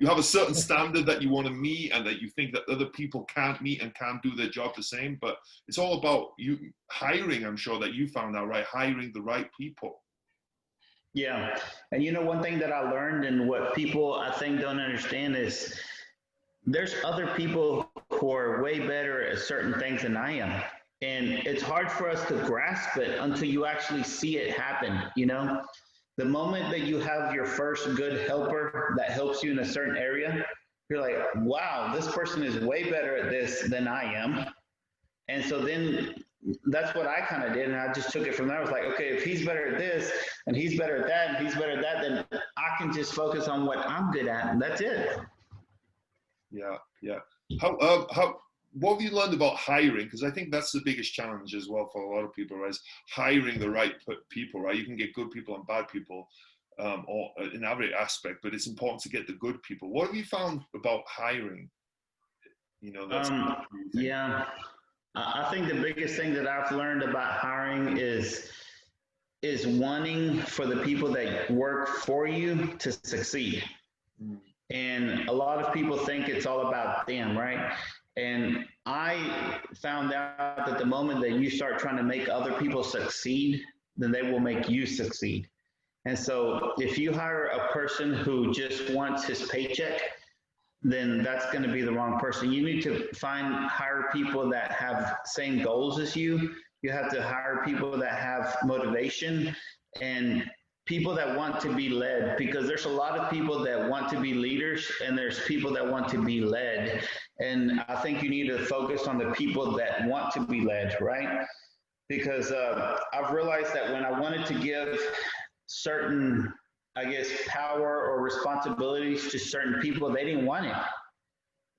have a certain standard that you want to meet, and that you think that other people can't meet and can't do their job the same. But it's all about you hiring. I'm sure that you found out, right? Hiring the right people. Yeah. And one thing that I learned, and what people I think don't understand, is there's other people who are way better at certain things than I am. And it's hard for us to grasp it until you actually see it happen. The moment that you have your first good helper that helps you in a certain area, you're like, wow, this person is way better at this than I am. And so then that's what I kind of did. And I just took it from there. I was like, okay, if he's better at this and he's better at that and he's better at that, then I can just focus on what I'm good at. And that's it. Yeah. What have you learned about hiring? Because I think that's the biggest challenge as well for a lot of people, right? Is hiring the right people, right? You can get good people and bad people. or in every aspect, but it's important to get the good people. What have you found about hiring? That's yeah. I think the biggest thing that I've learned about hiring is wanting for the people that work for you to succeed. Mm. And a lot of people think it's all about them, right? And I found out that the moment that you start trying to make other people succeed, then they will make you succeed. And so if you hire a person who just wants his paycheck, then that's going to be the wrong person. You need to hire people that have same goals as you. You have to hire people that have motivation and people that want to be led, because there's a lot of people that want to be leaders and there's people that want to be led. And I think you need to focus on the people that want to be led, right? Because I've realized that when I wanted to give certain, I guess, power or responsibilities to certain people, they didn't want it,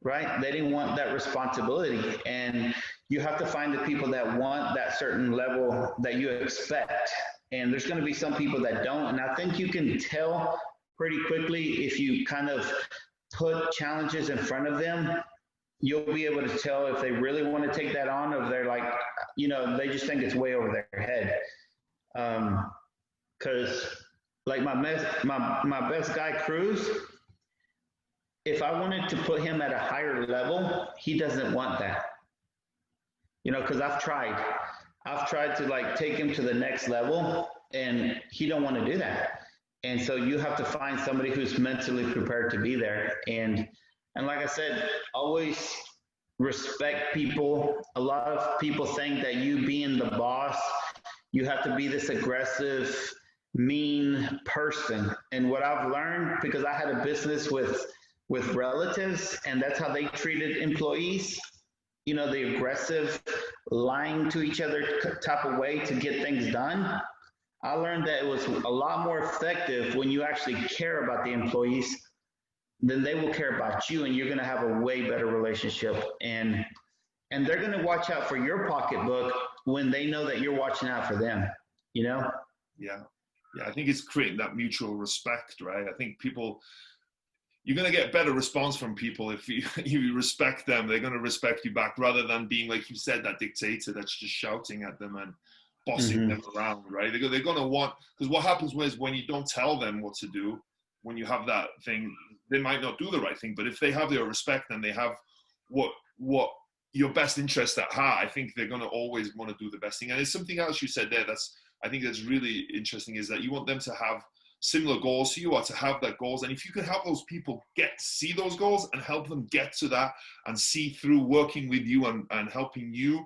right? They didn't want that responsibility. And you have to find the people that want that certain level that you expect. And there's going to be some people that don't. And I think you can tell pretty quickly if you kind of put challenges in front of them. You'll be able to tell if they really want to take that on, or if they're like, they just think it's way over their head. Because like my best guy, Cruz, if I wanted to put him at a higher level, he doesn't want that. Because I've tried to like take him to the next level, and he don't want to do that. And so you have to find somebody who's mentally prepared to be there. And like I said, always respect people. A lot of people think that you being the boss, you have to be this aggressive, mean person. And what I've learned, because I had a business with relatives, and that's how they treated employees, the aggressive, lying to each other type of way to get things done. I learned that it was a lot more effective when you actually care about the employees, then they will care about you, and you're going to have a way better relationship. And they're going to watch out for your pocketbook when they know that you're watching out for them, Yeah. Yeah, I think it's creating that mutual respect, right? I think you're going to get better response from people if you respect them. They're going to respect you back, rather than being, like you said, that dictator that's just shouting at them and bossing them around, right? They're going to want, because what happens when you don't tell them what to do, when you have that thing, they might not do the right thing. But if they have their respect and they have what your best interest at heart, I think they're going to always want to do the best thing. And it's something else you said there I think that's really interesting, is that you want them to have similar goals to you, or to have that goals. And if you can help those people see those goals and help them get to that, and see through working with you and helping you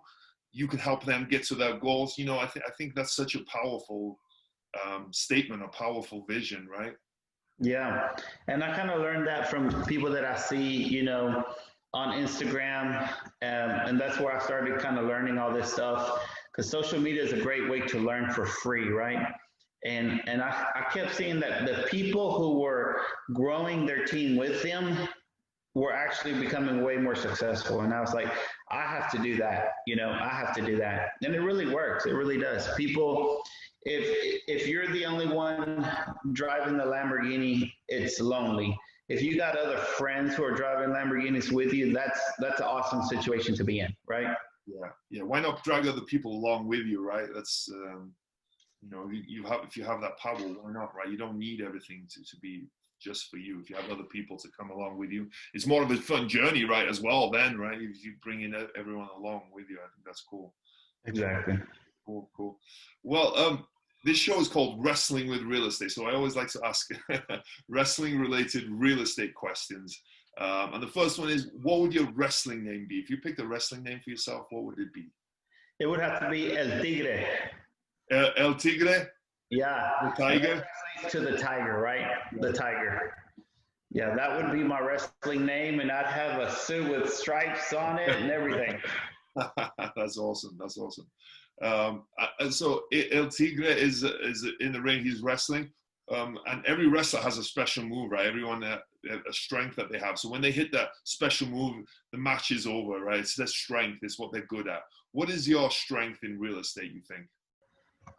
can help them get to their goals. I think that's such a powerful statement, a powerful vision, right? Yeah. And I kind of learned that from people that I see, on Instagram. And that's where I started kind of learning all this stuff, because social media is a great way to learn for free, right? And I kept seeing that the people who were growing their team with them were actually becoming way more successful. And I was like, I have to do that. I have to do that. And it really works. It really does. People, if you're the only one driving the Lamborghini, it's lonely. If you got other friends who are driving Lamborghinis with you, that's an awesome situation to be in, right? Yeah. Why not drag other people along with you, right? That's if you have that power, why not, right? You don't need everything to be just for you. If you have other people to come along with you, it's more of a fun journey, right? As well, then, right? If you bring in everyone along with you, I think that's cool. Exactly. Cool. Well, this show is called Wrestling with Real Estate, so I always like to ask wrestling-related real estate questions. And the first one is, what would your wrestling name be? If you picked a wrestling name for yourself, what would it be? It would have to be El Tigre. El Tigre? Yeah. The Tiger? To the Tiger, right? The Tiger. Yeah, that would be my wrestling name, and I'd have a suit with stripes on it and everything. That's awesome. And so El Tigre is in the ring. He's wrestling, and every wrestler has a special move, right? Everyone a strength that they have. So when they hit that special move, the match is over, right? It's their strength. It's what they're good at. What is your strength in real estate, you think?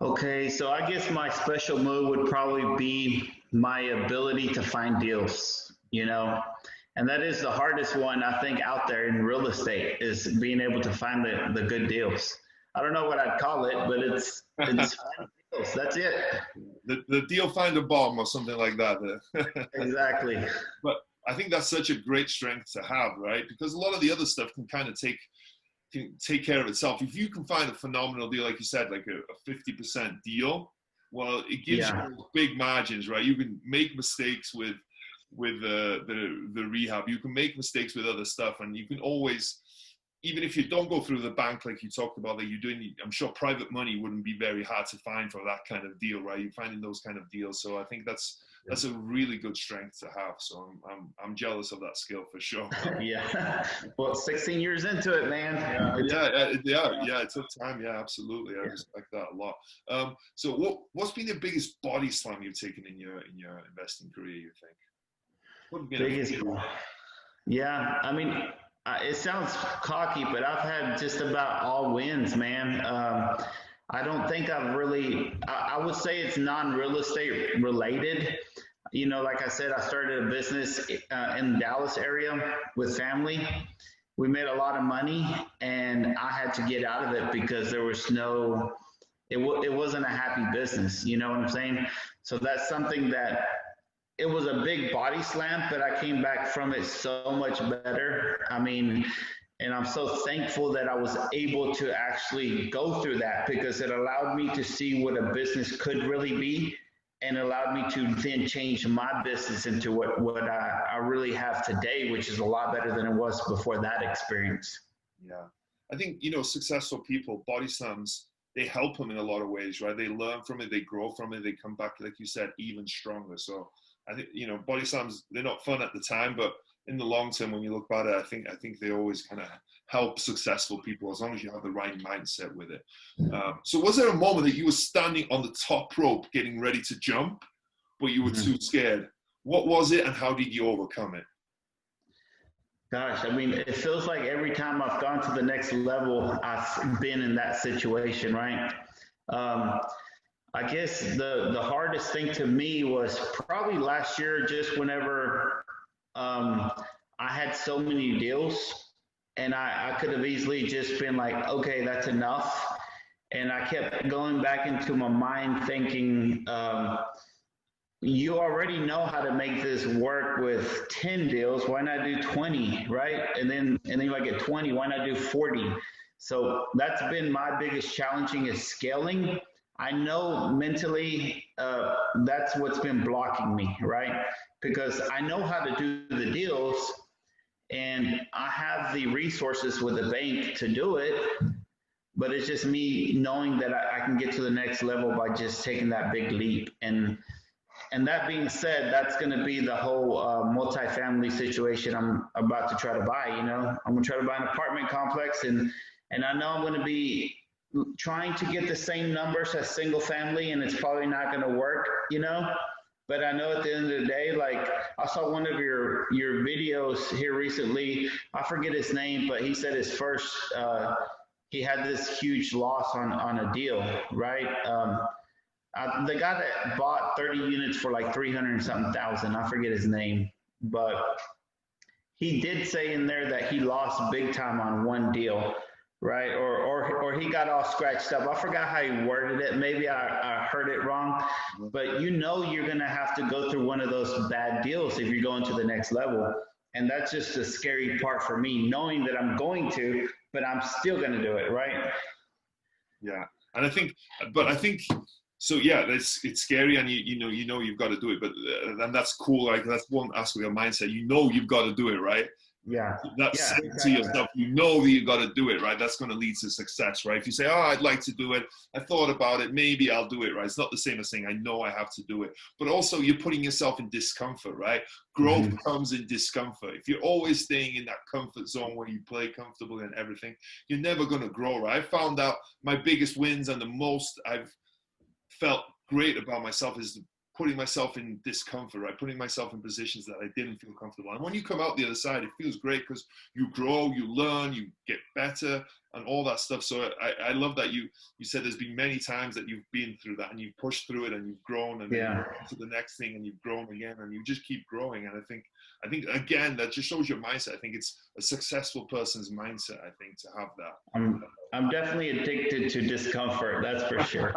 Okay, so I guess my special move would probably be my ability to find deals, and that is the hardest one I think out there in real estate is being able to find the good deals. I don't know what I'd call it, but it's finding deals. That's it. The deal finder bomb or something like that. Exactly. But I think that's such a great strength to have, right? Because a lot of the other stuff can kind of take care of itself. If you can find a phenomenal deal, like you said, like a 50% deal, well, it gives you big margins, right? You can make mistakes with the rehab. You can make mistakes with other stuff, and you can always, even if you don't go through the bank like you talked about that you're doing, I'm sure private money wouldn't be very hard to find for that kind of deal, right? You're finding those kind of deals. So I think that's a really good strength to have. So I'm jealous of that skill for sure. Yeah. Well, 16 years into it, man. Yeah. It took time. Yeah, absolutely. I respect that a lot. So what's been the biggest body slam you've taken in your investing career, you think? Biggest. Yeah. I mean, it sounds cocky, but I've had just about all wins, man. I don't think I've really, I would say it's non-real estate related. Like I said, I started a business in the Dallas area with family. We made a lot of money and I had to get out of it because there was it wasn't a happy business. You know what I'm saying? So that's something that it was a big body slam, but I came back from it so much better. I mean, and I'm so thankful that I was able to actually go through that because it allowed me to see what a business could really be and allowed me to then change my business into what I really have today, which is a lot better than it was before that experience. Yeah. I think, successful people, body slams, they help them in a lot of ways, right? They learn from it, they grow from it, they come back, like you said, even stronger. So I think, body slams, they're not fun at the time, but in the long term, when you look back at it, I think they always kind of help successful people as long as you have the right mindset with it. So was there a moment that you were standing on the top rope getting ready to jump, but you were too scared? What was it and how did you overcome it? Gosh, I mean, it feels like every time I've gone to the next level, I've been in that situation, right? I guess the hardest thing to me was probably last year, just whenever I had so many deals and I could have easily just been like, okay, that's enough. And I kept going back into my mind thinking, you already know how to make this work with 10 deals. Why not do 20, right? And then if I get 20, why not do 40? So that's been my biggest challenging is scaling. I know mentally that's what's been blocking me, right? Because I know how to do the deals and I have the resources with the bank to do it, but it's just me knowing that I can get to the next level by just taking that big leap. And that being said, that's going to be the whole multifamily situation I'm about to try to buy. I'm going to try to buy an apartment complex, and I know I'm going to be trying to get the same numbers as single family, and it's probably not going to work, But I know at the end of the day, like I saw one of your videos here recently. I forget his name, but he said his first he had this huge loss on a deal, right? The guy that bought 30 units for like 300 and something thousand, I forget his name, but he did say in there that he lost big time on one deal, right? Or he got all scratched up. I forgot how he worded it. Maybe I heard it wrong, but you're going to have to go through one of those bad deals if you're going to the next level. And that's just the scary part for me, knowing that I'm going to, but I'm still going to do it, right? Yeah. And I think so yeah, it's scary, and you know you've got to do it, but and that's cool. Like that's one aspect of mindset. You've got to do it, right? Yeah. That's to yourself. You know that you've got to do it, right? That's going to lead to success, right? If you say, "Oh, I'd like to do it. I thought about it. Maybe I'll do it," right? It's not the same as saying, "I know I have to do it." But also, you're putting yourself in discomfort, right? Growth comes in discomfort. If you're always staying in that comfort zone where you play comfortable and everything, you're never going to grow, right? I found out my biggest wins and the most I've felt great about myself is putting myself in discomfort, right? Putting myself in positions that I didn't feel comfortable. And when you come out the other side, it feels great because you grow, you learn, you get better and all that stuff. So I love that you said there's been many times that you've been through that and you've pushed through it and you've grown and then you've gone to the next thing and you've grown again and you just keep growing. And I think again, that just shows your mindset. I think it's a successful person's mindset, I think, to have that. I'm definitely addicted to discomfort, that's for sure.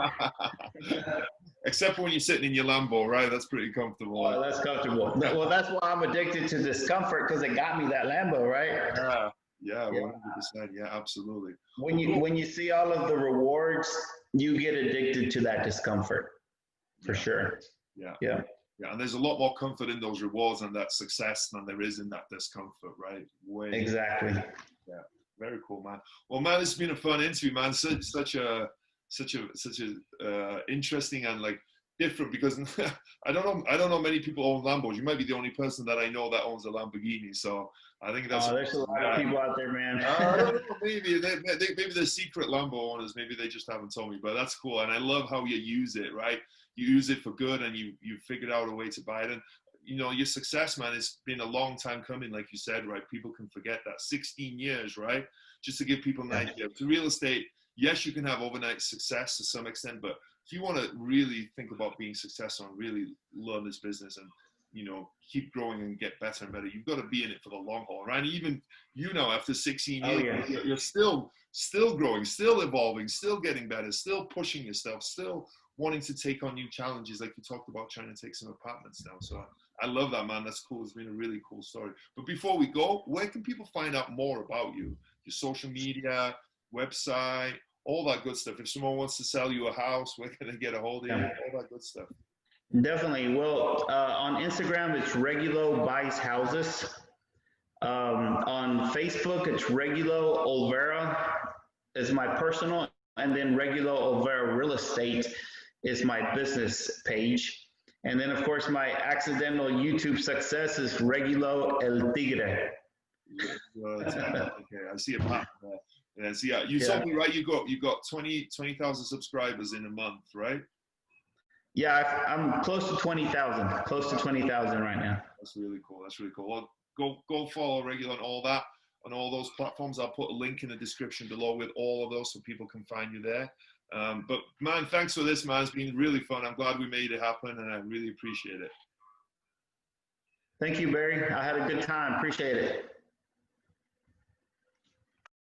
Except for when you're sitting in your Lambo, right? That's pretty comfortable. Oh, that's comfortable. Well, that's why I'm addicted to discomfort, because it got me that Lambo, right? Yeah, 100%. Yeah, absolutely. When you see all of the rewards, you get addicted to that discomfort, for sure. Yeah, and there's a lot more comfort in those rewards and that success than there is in that discomfort, right? Exactly. Yeah, very cool, man. Well, man, it's been a fun interview, man. Such a interesting and like different, because I don't know many people own Lambos. You might be the only person that I know that owns a Lamborghini. So I think that's there's a lot of people out there, man. I don't know, maybe they're secret Lambo owners. Maybe they just haven't told me, but that's cool. And I love how you use it, right? You use it for good, and you figured out a way to buy it. And you know, your success, man, it's been a long time coming, like you said, right? People can forget that 16 years, right? Just to give people an idea. To real estate, yes, you can have overnight success to some extent, but if you want to really think about being successful and really learn this business and, you know, keep growing and get better and better, you've got to be in it for the long haul, right? And even, you know, after 16 years, you're still growing, still evolving, still getting better, still pushing yourself, still wanting to take on new challenges, like you talked about trying to take some apartments now. So I love that, man. That's cool. It's been a really cool story. But before we go, where can people find out more about you? Your social media, website, all that good stuff. If someone wants to sell you a house, where can they get a hold of you? All that good stuff. Definitely. Well, on Instagram, it's Regulo Buys Houses. On Facebook, it's Regulo Olvera is my personal, and then Regulo Olvera Real Estate is my business page. And then, of course, my accidental YouTube success is Regulo El Tigre. Okay, I see a pattern there. Yeah, so you told me, right, you got 20,000 subscribers in a month, right? Yeah, I'm close to 20,000. Close to 20,000 right now. That's really cool. Well, go follow Regulo and all that on all those platforms. I'll put a link in the description below with all of those so people can find you there. But man, thanks for this, man. It's been really fun. I'm glad we made it happen, and I really appreciate it. Thank you, Barry. I had a good time. Appreciate it.